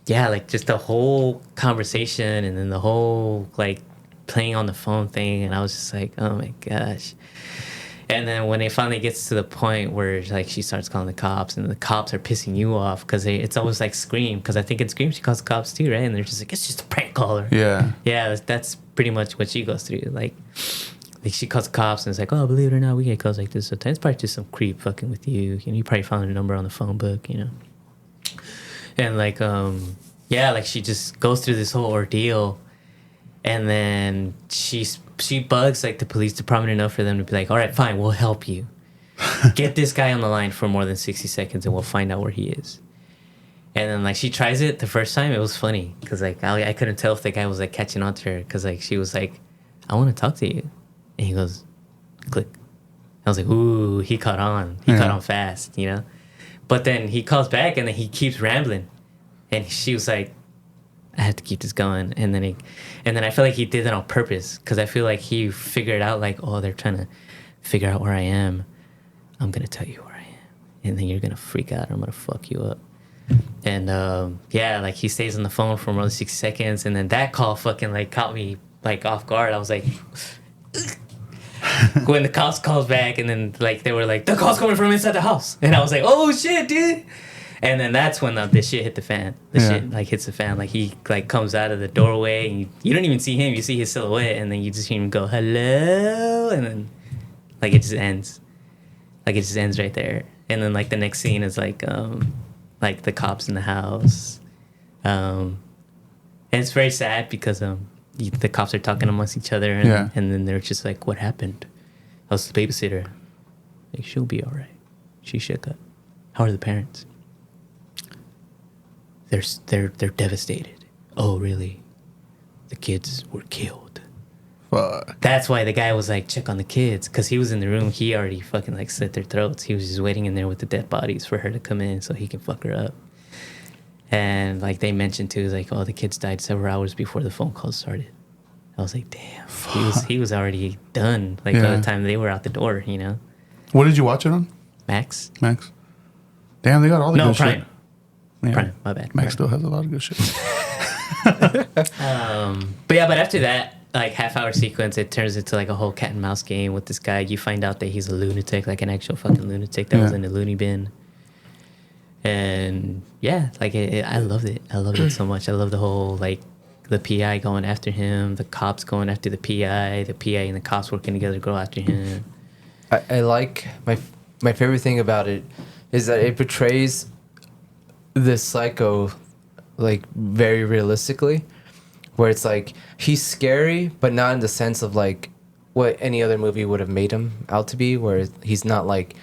yeah, like just the whole conversation and then the whole like playing on the phone thing, and I was just like, oh my gosh. And then when it finally gets to the point where like she starts calling the cops, and the cops are pissing you off because it's always like Scream, because I think in Scream she calls the cops too, right? And they're just like, it's just a prank caller. Yeah, that's pretty much what she goes through. Like she calls the cops and it's like, oh, believe it or not, we get calls like this sometimes. It's probably just some creep fucking with you. You know, you probably found a number on the phone book, you know. And like yeah, like she just goes through this whole ordeal, and then she bugs like the police department enough for them to be like, all right, fine, we'll help you. Get this guy on the line for more than 60 seconds and we'll find out where he is. And then like she tries it the first time. It was funny because like I couldn't tell if the guy was like catching on to her, because like she was like, I want to talk to you, and he goes, click. I was like, ooh, he caught on. He caught on fast, you know. But then he calls back and then he keeps rambling. And she was like, I have to keep this going. And then I feel like he did that on purpose, because I feel like he figured out like, oh, they're trying to figure out where I am. I'm going to tell you where I am. And then you're going to freak out. I'm going to fuck you up. And yeah, like he stays on the phone for more than 60 seconds. And then that call fucking like caught me like off guard. I was like... when the cops calls back, and then like they were like, the call's coming from inside the house, and I was like, oh shit, dude. And then that's when this shit hit the fan. Shit like hits the fan. Like he like comes out of the doorway, and you don't even see him, you see his silhouette, and then you just hear him go hello, and then like it just ends. Like it just ends right there. And then like the next scene is like the cops in the house, and it's very sad because the cops are talking amongst each other, and then they're just like, what happened? How's the babysitter? Like, she'll be all right. She shook up. How are the parents? They're devastated. Oh, really? The kids were killed. Fuck. That's why the guy was like, check on the kids, because he was in the room. He already fucking like slit their throats. He was just waiting in there with the dead bodies for her to come in so he can fuck her up. And like they mentioned too, like, oh, the kids died several hours before the phone call started. I was like, damn, he was already done. Like by the time they were out the door, you know. What did you watch it on? Max. Damn, they got all the good Prime. shit. Yeah. Prime. My bad. Max still has a lot of good shit. But after that, like half-hour sequence, it turns into like a whole cat and mouse game with this guy. You find out that he's a lunatic, like an actual fucking lunatic that was in the loony bin. And yeah, like I loved it. I loved it so much. I love the whole like the PI going after him, the cops going after the PI and the cops working together to go after him. I like my favorite thing about it is that it portrays this psycho like very realistically, where it's like he's scary, but not in the sense of like what any other movie would have made him out to be, where he's not like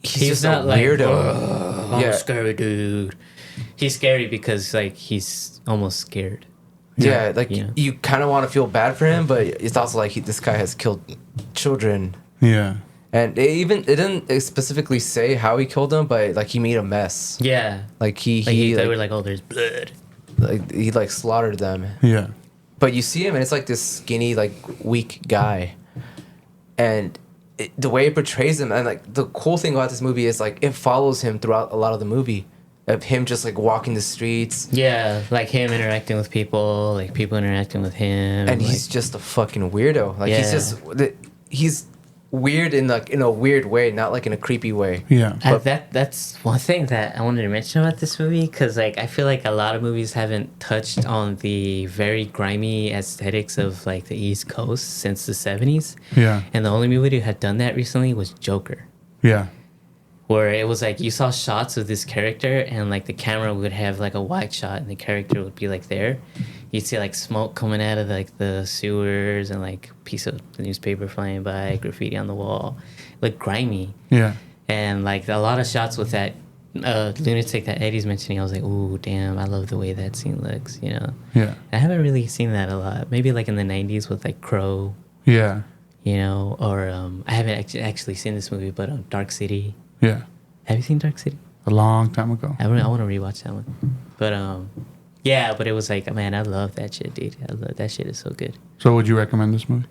he's just not a like, weirdo. I'm a scary dude. He's scary because like he's almost scared. Yeah, like you know? you kind of want to feel bad for him, but it's also like this guy has killed children. Yeah. And it didn't specifically say how he killed them, but like he made a mess. Yeah. Like they were like, oh, there's blood. Like he like slaughtered them. Yeah. But you see him, and it's like this skinny, like weak guy, and the way it portrays him, and like the cool thing about this movie is like it follows him throughout a lot of the movie, of him just like walking the streets. Yeah, like him interacting with people, like people interacting with him, and like, he's just a fucking weirdo. Like he's weird in like in a weird way, not like in a creepy way. Yeah. That's one thing that I wanted to mention about this movie, because like I feel like a lot of movies haven't touched on the very grimy aesthetics of like the East Coast since the 70s. Yeah. And the only movie who had done that recently was Joker, Yeah. where it was like you saw shots of this character and like the camera would have like a wide shot and the character would be like there. You'd see like smoke coming out of like the sewers and like piece of newspaper flying by, graffiti on the wall, like grimy. Yeah. And like a lot of shots with that lunatic that Eddie's mentioning, I was like, ooh, damn, I love the way that scene looks, you know? Yeah. I haven't really seen that a lot. Maybe like in the 90s with like Crow, Yeah. you know, or I haven't actually seen this movie, but Dark City. Yeah. Have you seen Dark City? A long time ago. I want to rewatch that one. But yeah, but it was like, man, I love that shit, dude. I love that shit. Is so good. So would you recommend this movie?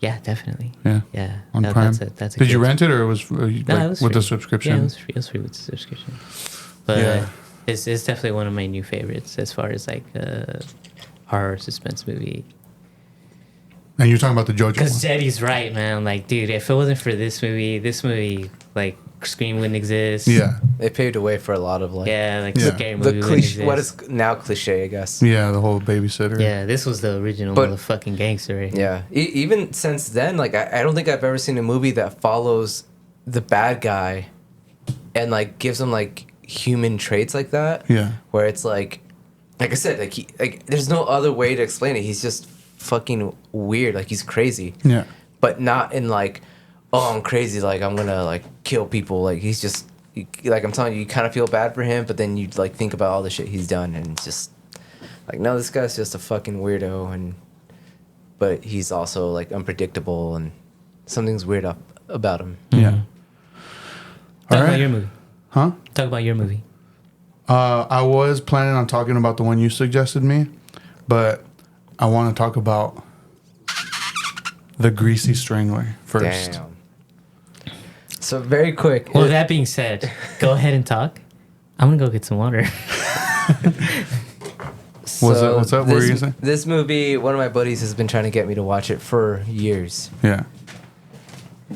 Yeah, definitely. Yeah. Yeah. On Prime. That's a Did you good- rent it, or it was No, like, it was with free. the subscription? Yeah, it was free with the subscription. But Yeah. it's definitely one of my new favorites as far as like horror suspense movie. And you're talking about the JoJo Because one? Jetty's right, man. Like, dude, if it wasn't for this movie, like Scream wouldn't exist. Yeah. It paved the way for a lot of like scary the movie. cliche, what is now cliche, I guess. Yeah, the whole babysitter. Yeah, this was the original But- motherfucking gangster. Right? Yeah, even since then, like I don't think I've ever seen a movie that follows the bad guy and like gives him like human traits like that. Yeah. Where it's like I said, like there's no other way to explain it. He's just fucking weird. Like he's crazy. Yeah. But not in like, oh, I'm crazy. Like I'm gonna like kill people. Like he's just like I'm telling you, you kind of feel bad for him, but then you like think about all the shit he's done, and it's just like, no, this guy's just a fucking weirdo, but he's also like unpredictable, and something's weird about him. Yeah. Talk All about right. your movie. Huh? Talk about your movie. I was planning on talking about the one you suggested me, but I want to talk about the Greasy Strangler first. Damn. So very quick. Well, that being said, go ahead and talk. I'm gonna go get some water. What's up? What were you gonna say? This movie, one of my buddies has been trying to get me to watch it for years. Yeah.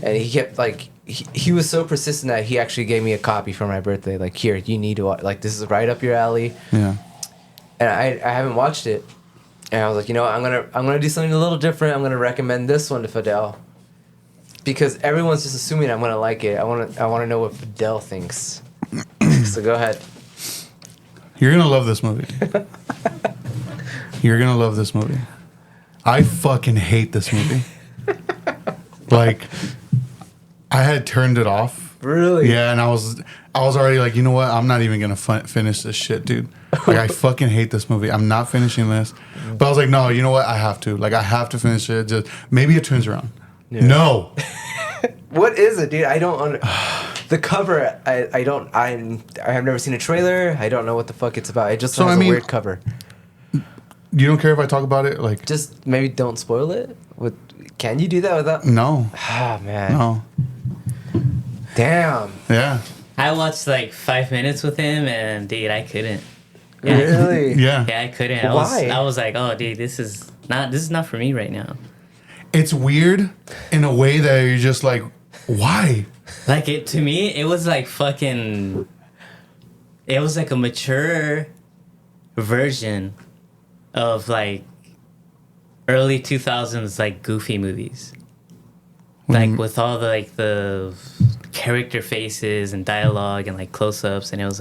And he kept like he was so persistent that he actually gave me a copy for my birthday. Like, here, you need to watch. Like, this is right up your alley. Yeah. And I haven't watched it. And I was like, you know what? I'm gonna do something a little different. I'm gonna recommend this one to Fidel, because everyone's just assuming I'm gonna like it. I wanna know what Fidel thinks. So go ahead. You're gonna love this movie. You're gonna love this movie. I fucking hate this movie. Like, I had turned it off. Really? Yeah, and I was already like, you know what? I'm not even gonna finish this shit, dude. Like, I fucking hate this movie. I'm not finishing this. But I was like, no, you know what? I have to. Like, I have to finish it. Just maybe it turns around. Yeah. No. What is it, dude? I don't The cover, I have never seen a trailer. I don't know what the fuck it's about. It just has a weird cover. You don't care if I talk about it? Like, just maybe don't spoil it. Can you do that without? No. Ah, man. No. Damn. Yeah. I watched like 5 minutes with him, and dude, I couldn't. Yeah, really? Yeah. Yeah, I couldn't. Why? I was like, oh, dude, this is not for me right now. It's weird in a way that you're just like, why? Like to me, it was like fucking. It was like a mature version of like early 2000s like goofy movies. Like with all the like the character faces and dialogue and like close-ups, and it was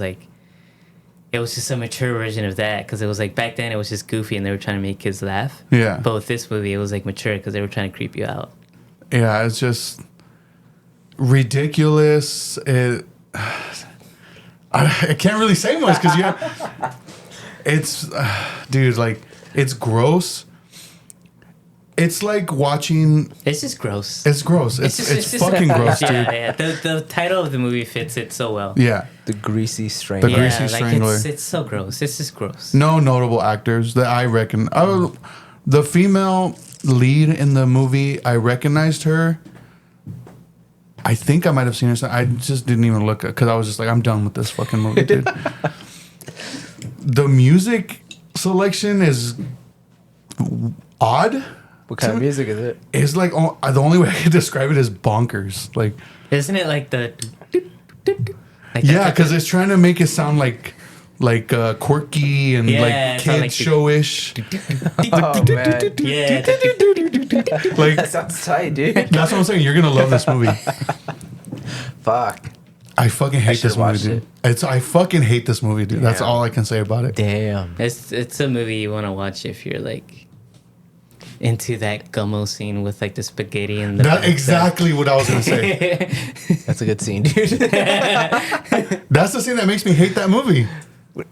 just a mature version of that, because it was like back then it was just goofy and they were trying to make kids laugh. Yeah. But with this movie, it was like mature because they were trying to creep you out. Yeah, it's just ridiculous. I can't really say much because it's, dude, like, it's gross. It's like watching. It's just gross. It's gross. It's fucking gross, dude. Yeah. The title of the movie fits it so well. Yeah. The Greasy Strangler. The Greasy Strangler. It's so gross. It's just gross. No notable actors that I reckon. The female lead in the movie, I recognized her. I think I might have seen her. I just didn't even look because I was just like, I'm done with this fucking movie, dude. The music selection is odd. What kind of music is it? It's like the only way I could describe it is bonkers. Like, isn't it like the? Like yeah, because it's trying to make it sound like quirky and like kid showish. Oh man, yeah. Like that sounds tight, dude. That's what I'm saying. You're gonna love this movie. Fuck. I fucking hate this movie, dude. I fucking hate this movie, dude. That's all I can say about it. Damn. It's a movie you want to watch if you're like into that gummo scene with like the spaghetti and the. That's exactly what I was gonna say. That's a good scene, dude. That's the scene that makes me hate that movie.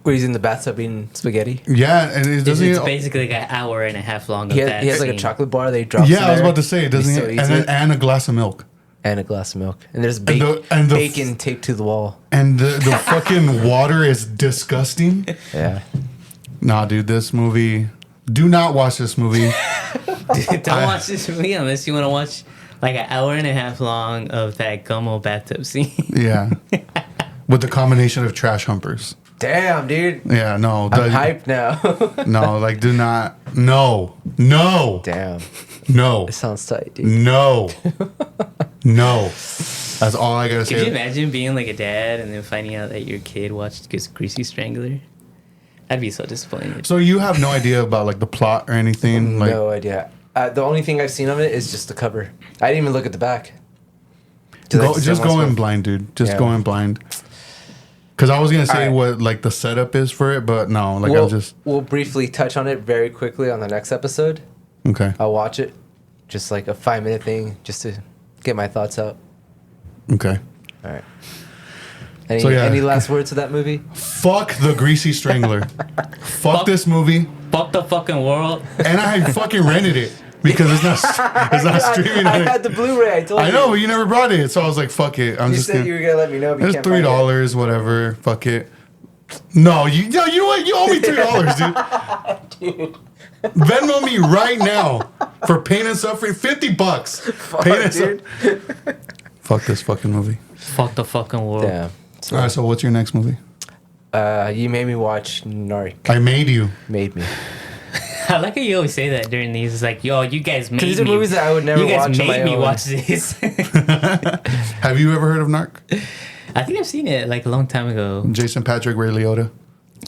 Where he's in the bathtub eating spaghetti. Yeah, and it doesn't. It's basically like an hour and a half long. He has like a chocolate bar that he drops. Yeah, I was about to say, doesn't so he? And a glass of milk. And a glass of milk. And there's the bacon taped to the wall. And the fucking water is disgusting. Yeah. Nah, dude, this movie. Do not watch this movie. Don't watch this movie unless you want to watch like an hour and a half long of that gummo bathtub scene. Yeah. With the combination of trash humpers. Damn, dude. Yeah, no. I'm hyped now. No, like, do not. No. Damn. No. It sounds tight, dude. No. No. That's all I gotta say. Could you imagine being like a dad and then finding out that your kid watched Greasy Strangler? I'd be so disappointed. So you have no idea about like the plot or anything? Like, no idea. The only thing I've seen of it is just the cover. I didn't even look at the back. Just go in blind, dude. Just go in blind. Because I was gonna say what like the setup is for it, but no, like we'll briefly touch on it very quickly on the next episode. Okay. I'll watch it, just like a 5-minute thing, just to get my thoughts out. Okay. All right. Any last words to that movie? Fuck the Greasy Strangler. Fuck this movie. Fuck the fucking world. And I fucking rented it because it's not streaming. I had the Blu-ray. I told you. I know, but you never brought it, so I was like, "Fuck it." You said you were gonna let me know. It's $3, whatever. Fuck it. No, you know what? You owe me $3, dude. Venmo me right now for pain and suffering. $50. Fuck, pain and dude. Fuck this fucking movie. Fuck the fucking world. Damn. All right, so what's your next movie? You made me watch Narc. I made you. Made me. I like how you always say that during these. It's like, yo, you guys made me. These are movies that I would never watch on my own. You guys made me watch this. Have you ever heard of Narc? I think I've seen it like a long time ago. Jason Patrick, Ray Liotta.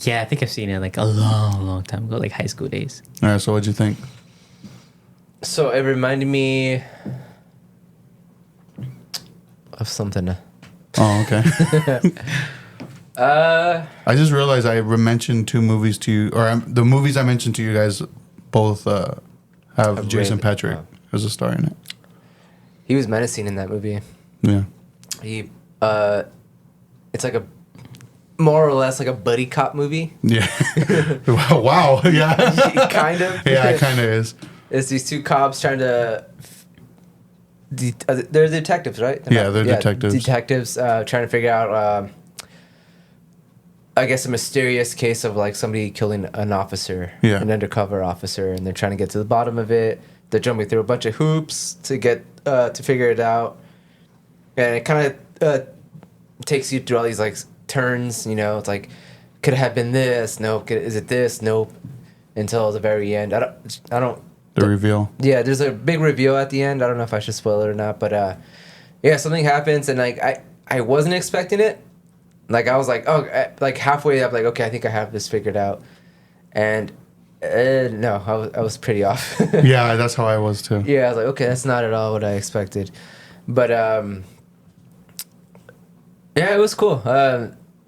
Yeah, I think I've seen it like a long time ago, like high school days. All right, so what'd you think? So it reminded me of something. Oh, okay. I just realized I mentioned 2 movies to you, or the movies I mentioned to you guys both have Jason Patrick as a star in it. He was menacing in that movie. Yeah. He, it's like a more or less like a buddy cop movie. Yeah. Wow. Yeah. Kind of. Yeah, it kind of is. It's these 2 cops trying to they're detectives, right? They're detectives. Detectives trying to figure out, I guess, a mysterious case of like somebody killing an officer, an undercover officer, and they're trying to get to the bottom of it. They're jumping through a bunch of hoops to get to figure it out, and it kind of takes you through all these like turns. You know, it's like, could it have been this? Nope. Is it this? Nope. Until the very end. I don't. The reveal. Yeah, there's a big reveal at the end. I don't know if I should spoil it or not, but yeah, something happens, and like I wasn't expecting it. Like I was like, like halfway up, like okay, I think I have this figured out, and no, I was pretty off. Yeah, that's how I was too. Yeah, I was like, okay, that's not at all what I expected, but yeah, it was cool.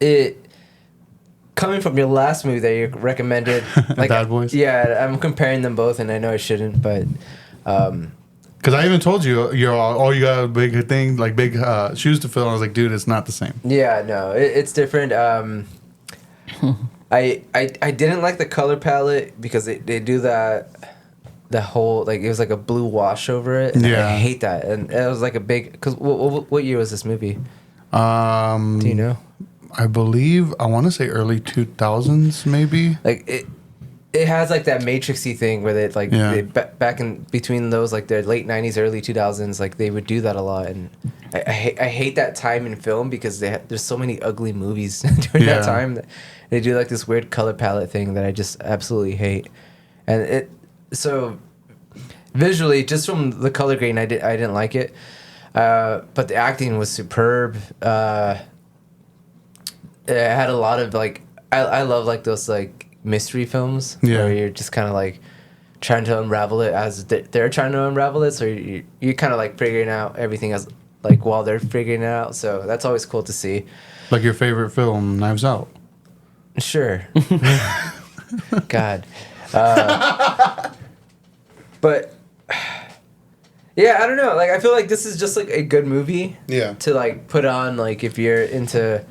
It coming from your last movie that you recommended, like Bad Boys. Yeah, I'm comparing them both, and I know I shouldn't, but because I even told you you got a big thing, like big shoes to fill. And I was like, dude, it's not the same. Yeah, no, it's different. I didn't like the color palette because they do that. The whole like it was like a blue wash over it. And I hate that, and it was like a big. Because what year was this movie? Do you know? I believe I want to say early 2000s, maybe. Like it has like that Matrixy thing where they back in between those like their late 90s, early 2000s, like they would do that a lot, and I hate that time in film because there's so many ugly movies during that time. That they do like this weird color palette thing that I just absolutely hate, and so visually just from the color grading I didn't like it, but the acting was superb. It had a lot of like I love like those like mystery films where you're just kind of like trying to unravel it as they're trying to unravel it, so you're kind of like figuring out everything as like while they're figuring it out, so that's always cool to see. Like your favorite film, Knives Out. Sure. God. But yeah, I don't know, like I feel like this is just like a good movie to like put on like if you're into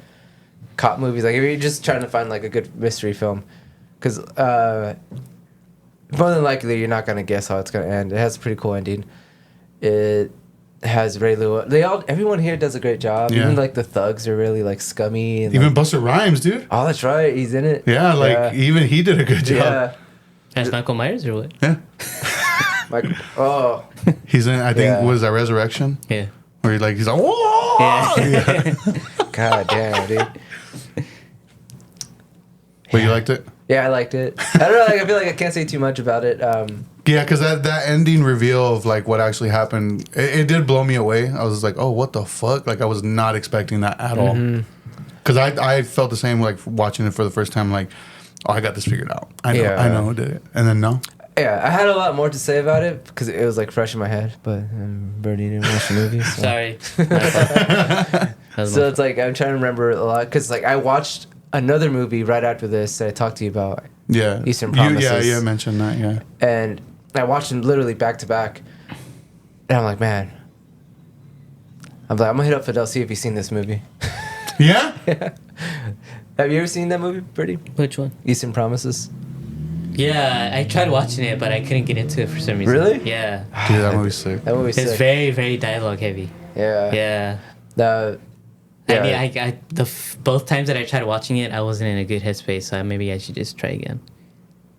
cop movies, like if you're just trying to find like a good mystery film, because more than likely you're not gonna guess how it's gonna end. It has a pretty cool ending. It has Ray Lewis. Everyone here does a great job. Even like the thugs are really like scummy. And, even like, Busta Rhymes, dude. Oh, that's right. He's in it. Yeah, like even he did a good job. Yeah. As Michael Myers or what? Yeah. Oh. He's in. I think was that Resurrection. Yeah. Where he's like, whoa. Yeah. God damn, dude. But you liked it? Yeah, I liked it. I don't know. Like, I feel like I can't say too much about it. Yeah, because that ending reveal of like what actually happened, it did blow me away. I was like, oh, what the fuck? Like I was not expecting that at all. Because I felt the same like watching it for the first time. Like, oh, I got this figured out. I know who did it. And then no. Yeah, I had a lot more to say about it because it was like fresh in my head. But Birdy didn't watch the movie. So. Sorry. So it's like I'm trying to remember a lot because like I watched another movie right after this that I talked to you about. Yeah. Eastern Promises. Yeah, mentioned that, yeah. And I watched them literally back to back. And I'm like, man. I'm gonna hit up Fidel, see if he's seen this movie. Yeah? Yeah. Have you ever seen that movie, Birdy? Which one? Eastern Promises. Yeah, I tried watching it, but I couldn't get into it for some reason. Really? Yeah. Dude, that movie's sick. That movie's It's sick. very, very dialogue heavy. Yeah. Yeah. Yeah. Both times that I tried watching it, I wasn't in a good headspace, so maybe I should just try again.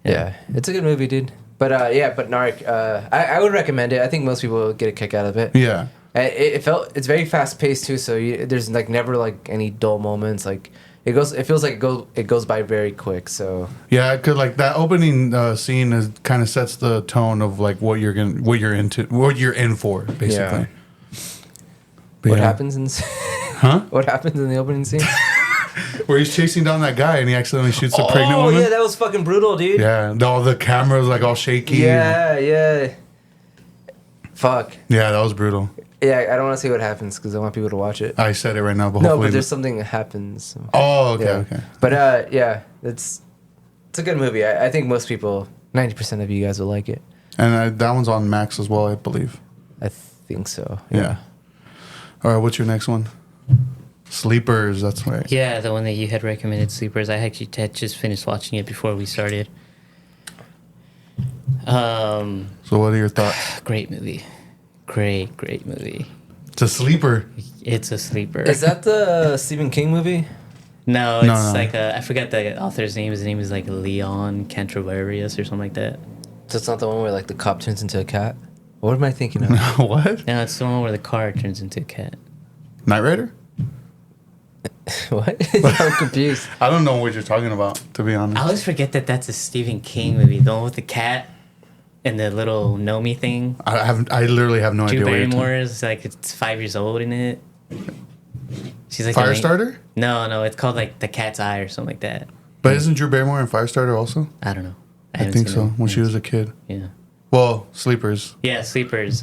Yeah. It's a good movie, dude. But but Narc, I would recommend it. I think most people will get a kick out of it. Yeah. It's very fast paced too, so there's like never like any dull moments. Like it feels like it goes by very quick. So yeah, cause like that opening scene kind of sets the tone of like what you're in for, basically. Yeah. What happens in What happens in the opening scene? Where he's chasing down that guy and he accidentally shoots a pregnant woman. Oh yeah, that was fucking brutal, dude. Yeah, all the cameras like all shaky. Yeah. Fuck. Yeah, that was brutal. Yeah, I don't want to say what happens because I want people to watch it. I said it right now, but No, hopefully but there's something that happens. So. Oh, okay, Yeah. okay. But yeah, it's a good movie. I think most people, 90% of you guys will like it. And that one's on Max as well, I believe. I think so. Yeah. All right, what's your next one? Sleepers, that's right. Yeah, the one that you had recommended, Sleepers. I actually had just finished watching it before we started. So what are your thoughts? Great movie. Great movie. It's a sleeper. It's a sleeper. Is that the Stephen King movie? No, it's No. like I forgot the author's name. His name is like Leon Cantrevarius or something like that. So it's not the one where like the cop turns into a cat? What am I thinking of? What? No, it's the one where the car turns into a cat. Knight Rider? What? I'm confused. I don't know what you're talking about, to be honest. I always forget that that's a Stephen King movie. The one with the cat and the little Nomi thing. I literally have no Drew idea what you're Barrymore talking. is like it's 5 years old in it. She's like Firestarter? No, it's called like The Cat's Eye or something like that. But isn't Drew Barrymore in Firestarter also? I don't know. I haven't think seen so. it. When she was a kid. Yeah. Well, Sleepers. Yeah, Sleepers.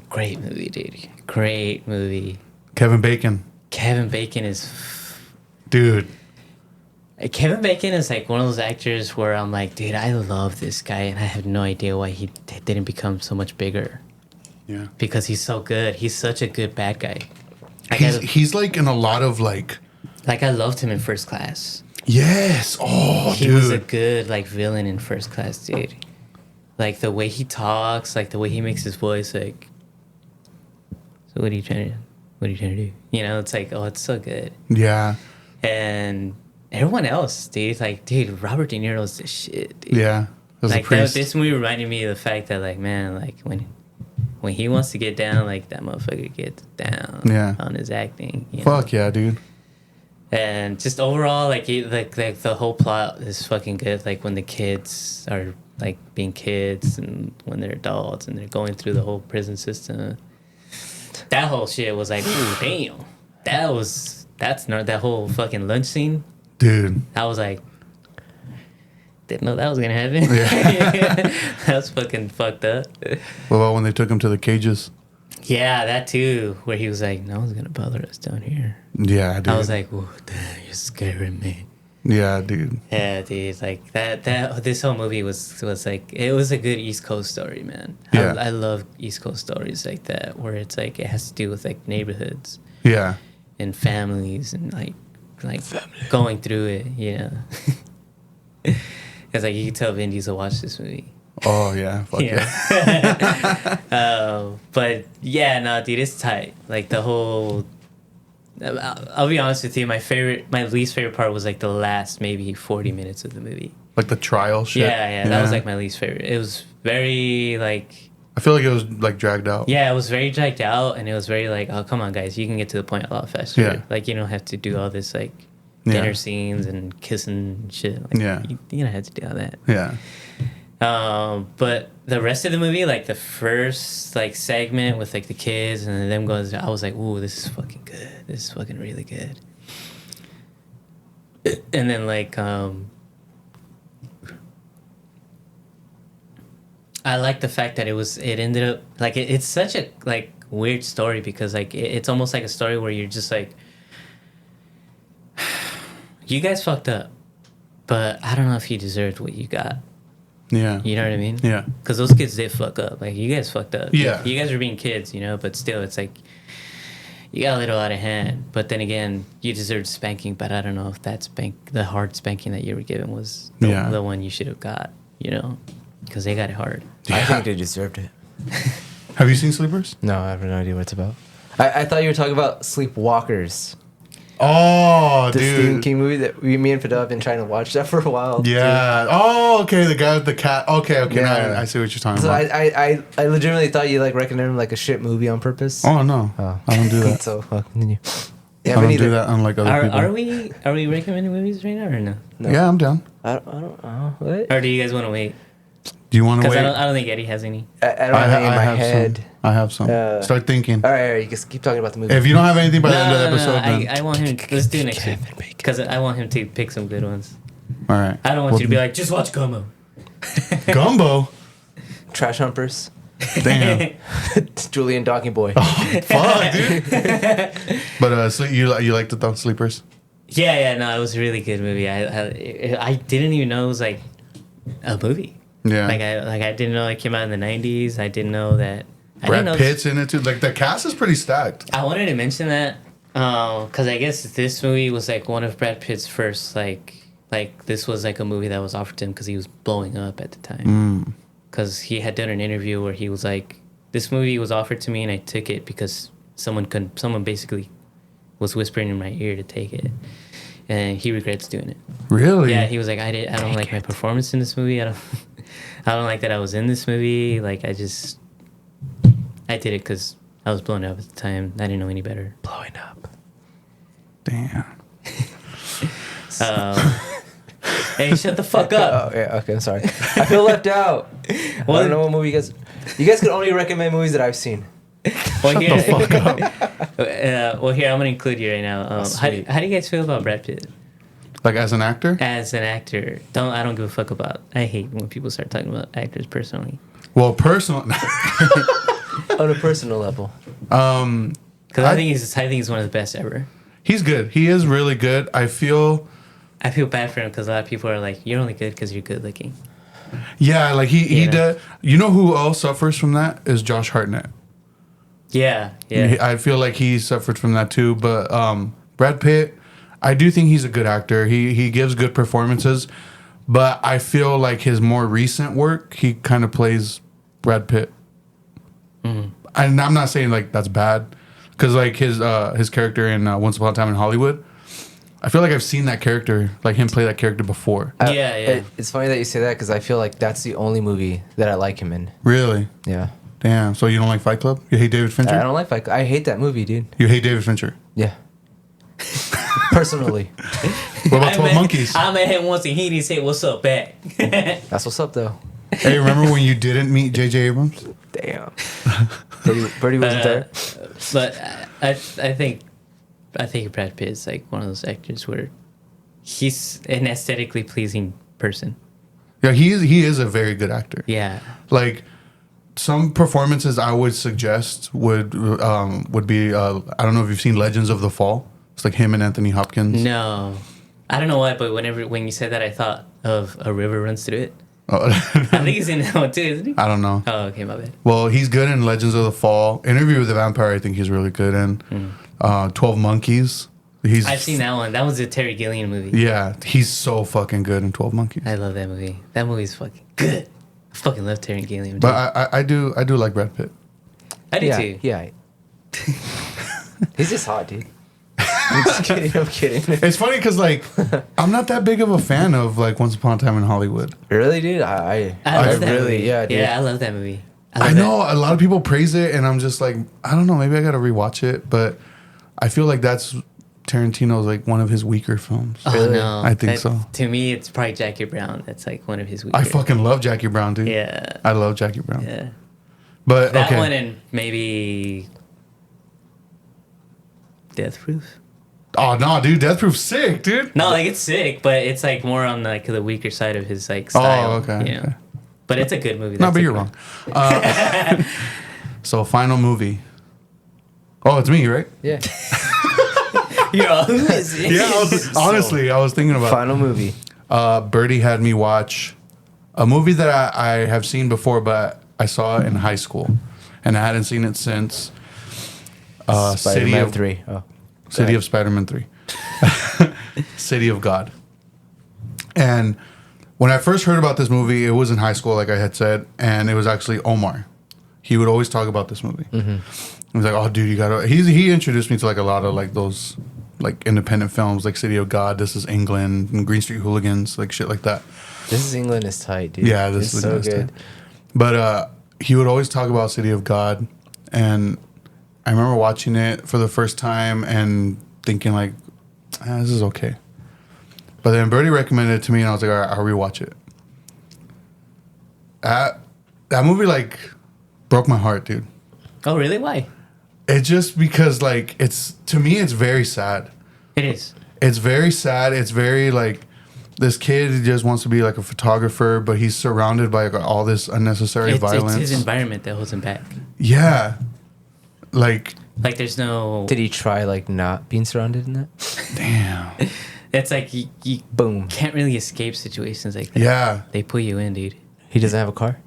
Great movie, dude. Great movie. Kevin Bacon. Kevin Bacon is. Dude. Kevin Bacon is like one of those actors where I'm like, dude, I love this guy, and I have no idea why he didn't become so much bigger. Yeah. Because he's so good. He's such a good bad guy. He's like in a lot of like. Like I loved him in First Class. Yes. Oh, He dude. was a good like villain in First Class, dude. Like the way he talks, like the way he makes his voice, like. So what are you trying to do? You know, it's like, oh, it's so good. Yeah. And everyone else, dude, like, dude, Robert De Niro's the shit, dude. Yeah. As a Like priest. this movie reminded me of the fact that, like, man, like when he wants to get down, like that motherfucker gets down. Yeah. On his acting. You know? Fuck yeah, dude. And just overall, like the whole plot is fucking good. Like when the kids are like being kids, and when they're adults, and they're going through the whole prison system. That whole shit was like, ooh, damn. That's not that whole fucking lunch scene. Dude. I was like, didn't know that was gonna happen. Yeah. That's fucking fucked up. What about when they took him to the cages? Yeah, that too. Where he was like, no one's gonna bother us down here. Yeah, dude. I was like, whoa, damn, you're scaring me. Yeah, dude. Yeah, dude. Like that this whole movie was like, it was a good East Coast story, man. Yeah. I love East Coast stories like that, where it's like it has to do with like neighborhoods Yeah. and families and like going through it, you know. Because like you can tell Vin Diesel watched this movie. Oh yeah. Fuck yeah. But yeah, no, dude, it's tight. Like the whole. I'll be honest with you. My least favorite part was like the last maybe 40 minutes of the movie. Like the trial shit. Yeah, that was like my least favorite. It was very like. I feel like it was like dragged out. Yeah, it was very dragged out, and it was very like, oh come on, guys, you can get to the point a lot faster. Yeah. Like you don't have to do all this like Yeah. dinner scenes and kissing and shit. Like, Yeah. you don't have to do all that. Yeah. But the rest of the movie, like the first like segment with like the kids and them goes, I was like, ooh, this is fucking good. This is fucking really good. And then like I like the fact that it ended up like it's such a like weird story because like it's almost like a story where you're just like, you guys fucked up, but I don't know if you deserved what you got. Yeah. You know what I mean? Yeah. Because those kids did fuck up. Like, you guys fucked up. Yeah. You guys were being kids, you know? But still, it's like, you got a little out of hand. But then again, you deserved spanking, but I don't know if the hard spanking that you were given was the one you should have got, you know? Because they got it hard. Yeah. I think they deserved it. Have you seen Sleepers? No, I have no idea what it's about. I thought you were talking about Sleepwalkers. Oh, The dude. Stephen King movie that me and Fidel have been trying to watch that for a while. Yeah. Oh, okay. The guy with the cat. Okay. Yeah. Now I see what you're talking So about. I legitimately thought you like recommended him like a shit movie on purpose. Oh no, I don't do that. So continue. Yeah, I don't do that unlike other people. Are we recommending movies right now or no? No. Yeah, I'm down. I don't what? Or do you guys want to wait? Do you want to Because wait? I don't think Eddie has any. I don't have any in my have head. some. I have some. Start thinking. All right, you just keep talking about the movie. If you don't have anything by the end of the episode, then I want him. Let's do it next week. Because I want him to pick some good ones. all right. I don't want you to be like, just watch Gumbo. Gumbo. Trash Humpers. Damn. Julian Docking Boy. Fuck, dude. But so you like the Sleepers? Yeah, no, it was a really good movie. I didn't even know it was like a movie. Yeah. I didn't know it came out in the 90s. I didn't know that. Brad Pitt's in it too. Like the cast is pretty stacked. I wanted to mention that because I guess this movie was like one of Brad Pitt's first like this was like a movie that was offered to him because he was blowing up at the time. Because he had done an interview where he was like, this movie was offered to me and I took it because someone basically was whispering in my ear to take it, and he regrets doing it. Really? Yeah, he was like, I don't like my performance in this movie. I don't like that I was in this movie. Like, I did it because I was blown up at the time. I didn't know any better. Blowing up. Damn. Hey, shut the fuck up. Oh, yeah, okay, I'm sorry. I feel left out. I don't know what movie you guys... You guys can only recommend movies that I've seen. Well, here, Shut the fuck up. well, here, I'm going to include you right now. How do you guys feel about Brad Pitt? Like as an actor? As an actor. I don't give a fuck about... I hate when people start talking about actors personally. Well, personal... On a personal level. Because I think he's one of the best ever. He's good. He is really good. I feel bad for him because a lot of people are like, you're only good because you're good looking. Yeah, like he does. You know who else suffers from that is Josh Hartnett. Yeah. I feel like he suffered from that too. But Brad Pitt, I do think he's a good actor. He gives good performances. But I feel like his more recent work, he kind of plays Brad Pitt. Mm-hmm. And I'm not saying like that's bad, because like his character in Once Upon a Time in Hollywood, I feel like I've seen that character, like him play that character before. Yeah. It's funny that you say that because I feel like that's the only movie that I like him in. Really? Yeah. Damn. So you don't like Fight Club? You hate David Fincher? I don't like Fight Club. I hate that movie, dude. You hate David Fincher? Yeah. Personally. What about 12 Monkeys? I met him once and he didn't say what's up back. That's what's up, though. Hey, remember when you didn't meet J.J. Abrams? Damn. Birdy wasn't there. But I think Brad Pitt is like one of those actors where he's an aesthetically pleasing person. Yeah, he is a very good actor. Yeah. Like some performances I would suggest would be I don't know if you've seen Legends of the Fall. It's like him and Anthony Hopkins. No. I don't know why, but when you said that, I thought of A River Runs Through It. Oh. I think he's in that one too, isn't he? I don't know. Oh, okay, my bad. Well, he's good in Legends of the Fall. Interview with the Vampire, I think he's really good in. 12 Monkeys. I've seen that one. That was a Terry Gilliam movie. Yeah, he's so fucking good in 12 Monkeys. I love that movie. That movie's fucking good. I fucking love Terry Gilliam. Dude. But I do like Brad Pitt. I do too. Yeah. He's just hot, dude. I'm just kidding. I'm kidding. It's funny because like I'm not that big of a fan of like Once Upon a Time in Hollywood. Really, dude? I love that really, movie. yeah, dude. Yeah, I love that movie. I know a lot of people praise it, and I'm just like, I don't know, maybe I gotta rewatch it. But I feel like that's Tarantino's like one of his weaker films. Oh Really? no, I think so. To me, it's probably Jackie Brown. That's like one of his weaker. I fucking love Jackie Brown, dude. Yeah. I love Jackie Brown. Yeah. But That okay. one and maybe Death Proof. Oh no, dude, Death Proof's sick, dude. No, like it's sick, but it's like more on like the weaker side of his like style. Oh, okay. You know? Okay. But it's a good movie. No, That's but a you're good wrong. So final movie. Oh, it's me, right? Yeah. You're all, who is it? Yeah, honestly, I was thinking about Final movie. Birdy had me watch a movie that I have seen before, but I saw it in high school, and I hadn't seen it since Spider-Man 3. Oh. City of Spider-Man 3. City of God. And when I first heard about this movie, it was in high school, like I had said, and it was actually Omar. He would always talk about this movie. Mm-hmm. He was like, "Oh, dude, you gotta." He introduced me to like a lot of like those like independent films, like City of God, This Is England, and Green Street Hooligans, like shit like that. This Is England is tight, dude. Yeah, this it's is so England good. is tight. But he would always talk about City of God, and I remember watching it for the first time and thinking like, this is okay. But then Birdy recommended it to me, and I was like, all right, I'll rewatch it. That movie like broke my heart, dude. Oh, really? Why? It's just because like to me it's very sad. It is. It's very sad. It's very like this kid just wants to be like a photographer, but he's surrounded by like, all this unnecessary violence. It's his environment that holds him back. Yeah. Like there's no... Did he try like not being surrounded in that? Damn. It's like you Boom. can't really escape situations like that. Yeah. They put you in, dude. He doesn't have a car?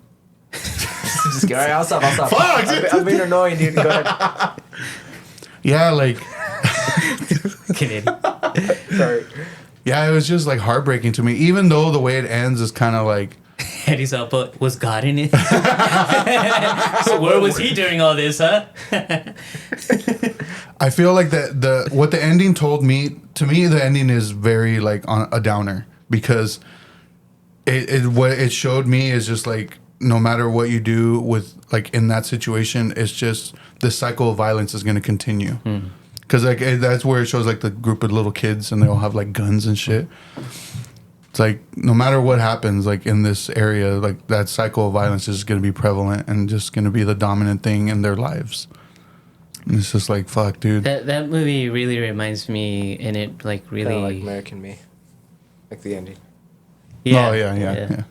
Just kidding. All right, I'll stop. Fuck, dude. I'm being annoying, dude. Go ahead. Yeah, like Canadian. Sorry. yeah, it was just like heartbreaking to me. Even though the way it ends is kind of like Eddie's all, but was God in it? So where was he during all this, huh? I feel like that what the ending told me, to me, the ending is very like on a downer, because what it showed me is just like, no matter what you do with like in that situation, it's just the cycle of violence is going to continue. Because like that's where it shows like the group of little kids and they all have like guns and shit. It's like no matter what happens like in this area, like that cycle of violence is going to be prevalent and just going to be the dominant thing in their lives. And it's just like, fuck, dude. That movie really reminds me, and it like really Kinda like American Me, like the ending. Oh yeah.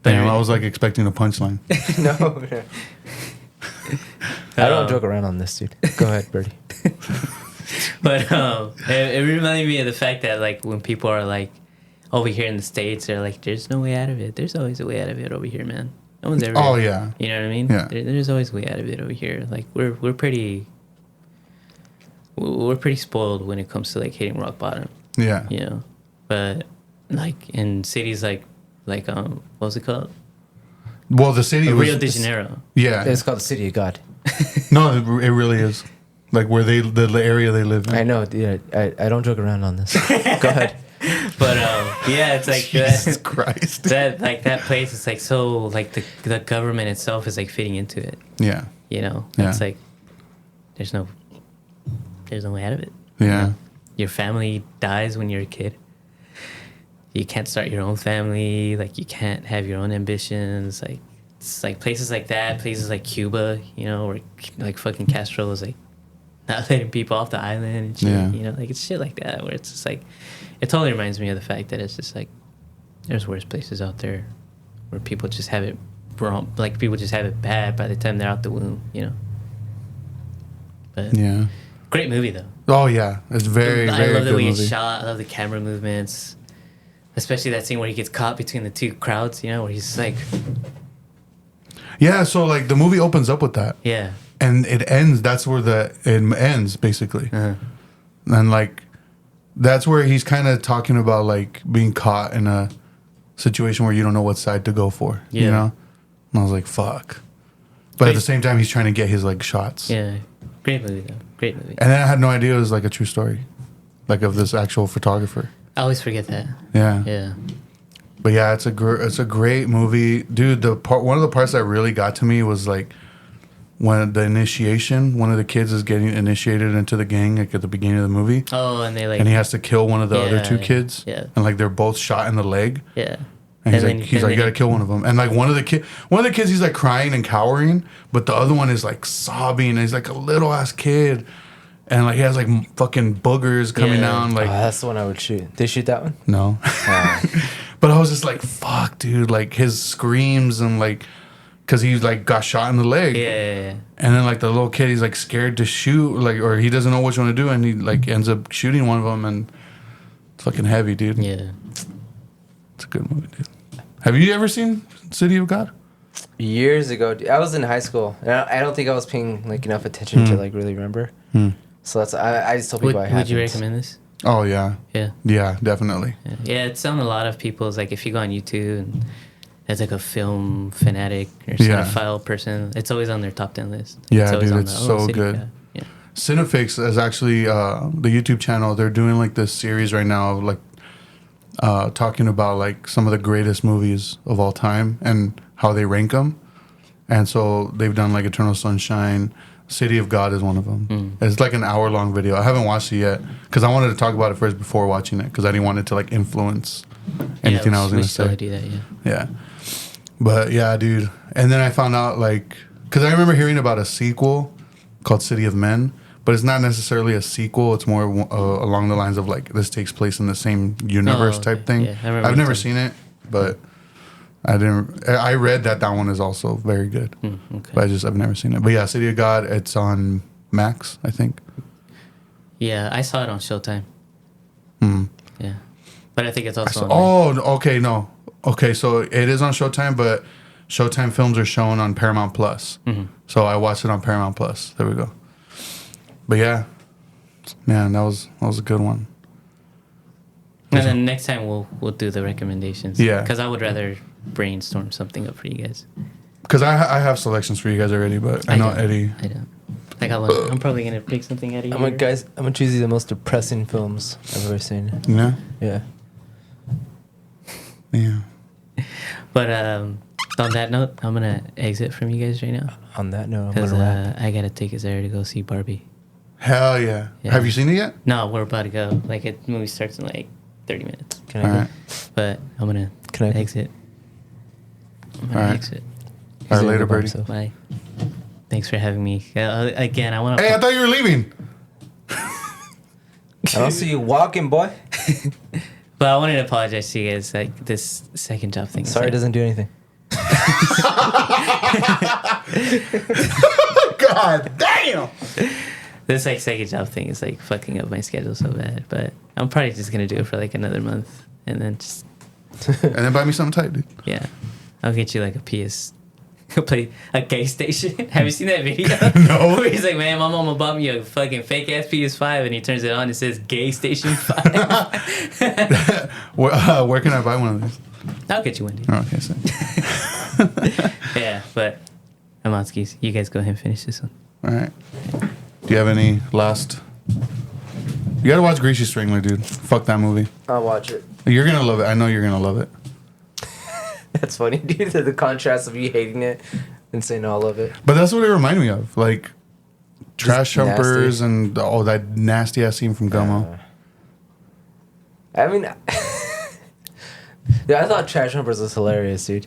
Damn, I was like expecting a punchline. No. I don't joke around on this, dude. Go ahead, Birdy. But it reminded me of the fact that like when people are like over here in the States, they're like, "There's no way out of it. There's always a way out of it over here, man. No one's ever." Oh yeah. You know what I mean? Yeah. There's always a way out of it over here. Like we're pretty spoiled when it comes to like hitting rock bottom. Yeah. You know, but like in cities like what was it called? Well, the city was Rio de Janeiro. Yeah. It's called the City of God. No, it really is. Like where the area they live in. I know. Yeah, I don't joke around on this. Go ahead. But yeah, it's like Jesus Christ. that place is like so like the government itself is like fitting into it. Yeah. You know, Yeah. it's like there's no way out of it. Yeah. You know? Your family dies when you're a kid. You can't start your own family. Like you can't have your own ambitions. Like it's like places like that, places like Cuba, you know, where like fucking Castro was like not letting people off the island and shit. Yeah. You know, like it's shit like that where it's just like it totally reminds me of the fact that it's just like there's worse places out there where people just have it wrong. Like people just have it bad by the time they're out the womb. You know. But Yeah. great movie though. Oh yeah, it's very I very love the good way movie. it's shot. I love the camera movements, especially that scene where he gets caught between the two crowds. You know, where he's like, Yeah, so like the movie opens up with that, yeah, and it ends. That's where it ends basically, and like that's where he's kind of talking about like being caught in a situation where you don't know what side to go for. You Yeah. know, and I was like, fuck. But at the same time, he's trying to get his like shots. yeah, great movie though, great movie. And then I had no idea it was like a true story, like of this actual photographer. I always forget that. Yeah. Yeah, But yeah, it's a great movie, dude. One of the parts that really got to me was like when the initiation. One of the kids is getting initiated into the gang, like at the beginning of the movie, Oh, and they like, and he has to kill one of the other two kids. yeah. And like they're both shot in the leg, yeah, and he's then- like, you then gotta kill one of them. And like one of the kids, he's like crying and cowering, but the other one is like sobbing. And he's like a little ass kid, and like he has like fucking boogers coming Yeah. down. Like That's the one I would shoot. They shoot that one? no. But I was just like, fuck, dude. Like his screams and like, cause he like got shot in the leg. yeah. And then like the little kid, he's like scared to shoot, like, or he doesn't know which one to do, and he like ends up shooting one of them, and it's fucking heavy, dude. Yeah. It's a good movie, dude. Have you ever seen City of God? Years ago, dude. I was in high school. And I don't think I was paying like enough attention to like really remember. So that's I just tell people I Would you haven't. recommend this? Oh yeah, Yeah. yeah, definitely. Yeah, it's on a lot of people's, like, if you go on YouTube and there's, like, a film fanatic or Yeah. cinephile person, it's always on their top 10 list. Yeah, always dude, on it's the, so City good. God. Yeah. Cinefix is actually the YouTube channel. They're doing like this series right now of like talking about like some of the greatest movies of all time and how they rank them. And so they've done like Eternal Sunshine. City of God is one of them. It's like an hour-long video. I haven't watched it yet because I wanted to talk about it first before watching it because I didn't want it to like influence anything I was going to say. Do that, yeah. Yeah. But yeah, dude. And then I found out like, because I remember hearing about a sequel called City of Men, but it's not necessarily a sequel. It's more along the lines of like, this takes place in the same universe okay. type thing. Yeah, I remember I've you never telling seen it, but I read that one is also very good. Okay. But I've never seen it. But yeah, City of God, it's on Max, I think. Yeah, I saw it on Showtime. Yeah. But I think it's also on Oh, okay, no. Okay, so it is on Showtime, but Showtime films are shown on Paramount Plus. So I watched it on Paramount Plus. There we go. But yeah, man, that was a good one. And then next time we'll do the recommendations. Yeah. Because I would rather brainstorm something up for you guys. Because I have selections for you guys already, but I know don't. Eddie. I don't. I got one. I'm probably gonna pick something out of here. I'm gonna choose you the most depressing films I've ever seen. Yeah. Yeah. Yeah. But on that note, I'm gonna exit from you guys right now. On that note, I'm Because gonna wrap. I gotta take Azara to go see Barbie. Hell yeah. Yeah. Have you seen it yet? No, we're about to go. Like, the movie starts in like 30 minutes. Can I All go? right. But I'm gonna exit. I'm gonna All right. exit. All right, gonna later, go by Birdy. himself. Bye. Thanks for having me. Again, I want to. Hey, I thought you were leaving. I don't see you walking, boy. But I wanted to apologize to you guys. Like, this second job thing. is Sorry, it like- doesn't do anything. God damn. This like second job thing is like fucking up my schedule so bad. But I'm probably just gonna do it for like another month, and then just And then buy me something tight, dude. yeah, I'll get you like a PS. Play a gay station. Have you seen that video? No. Where he's like, man, my mama bought me a fucking fake ass PS5, and he turns it on. It says Gay Station 5. Where can I buy one of these? I'll get you one, dude. Oh, okay, so. Yeah, but I'm on skis. You guys go ahead and finish this one. All right. Do you have any last? You gotta watch Greasy Strangler, dude. Fuck that movie. I'll watch it. You're gonna love it. I know you're gonna love it. That's funny, dude. The contrast of you hating it and saying, "No, I love it." But that's what it reminded me of, like trash Just humpers and all that nasty ass scene from Gummo. I mean, yeah, I thought Trash Humpers was hilarious, dude.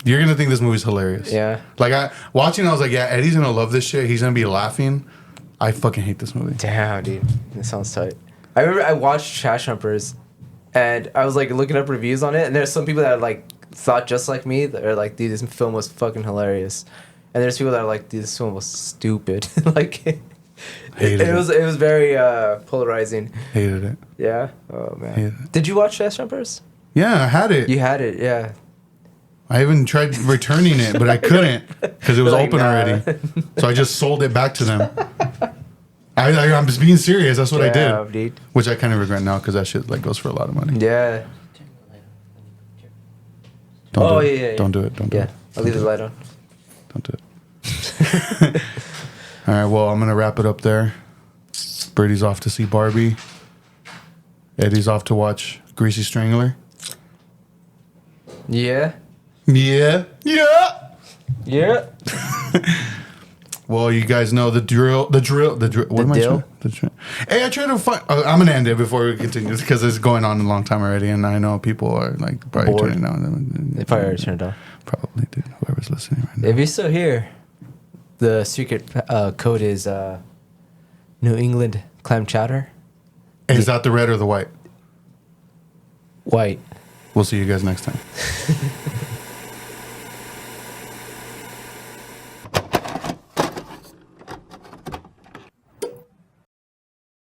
You're gonna think this movie's hilarious. Yeah. Like I was like, yeah, Eddie's gonna love this shit. He's gonna be laughing. I fucking hate this movie. Damn, dude. That sounds tight. I remember I watched Trash Humpers, and I was like looking up reviews on it, and there's some people that like thought just like me. That are like, dude, this film was fucking hilarious, and there's people that are like, dude, this film was stupid. Like, Hated it. it was very polarizing. Hated it. Yeah. Oh man. Hated it. Did you watch Trash Humpers? Yeah, I had it. You had it. Yeah. I even tried returning it, but I couldn't because it was Like, open nah. already. So I just sold it back to them. I'm just being serious. That's what I Damn, did, dude. which I kind of regret now because that shit like goes for a lot of money. Yeah. Don't Oh, do it. yeah. Don't do it. Don't do Yeah. it. I'll leave the light on. Don't do it. All right. Well, I'm gonna wrap it up there. Birdy's off to see Barbie. Eddie's off to watch Greasy Strangler. Yeah. Yeah. Yeah. Yeah. Well, you guys know the drill. What am I deal? trying? The drill. Hey, I tried to find. I'm gonna end it before we continue because it's going on a long time already, and I know people are like probably Bored. turning down. They probably already turned it off. Probably, dude. Whoever's listening right now. If you're still here, the secret code is New England clam chowder. Is that the red or the white? White. We'll see you guys next time.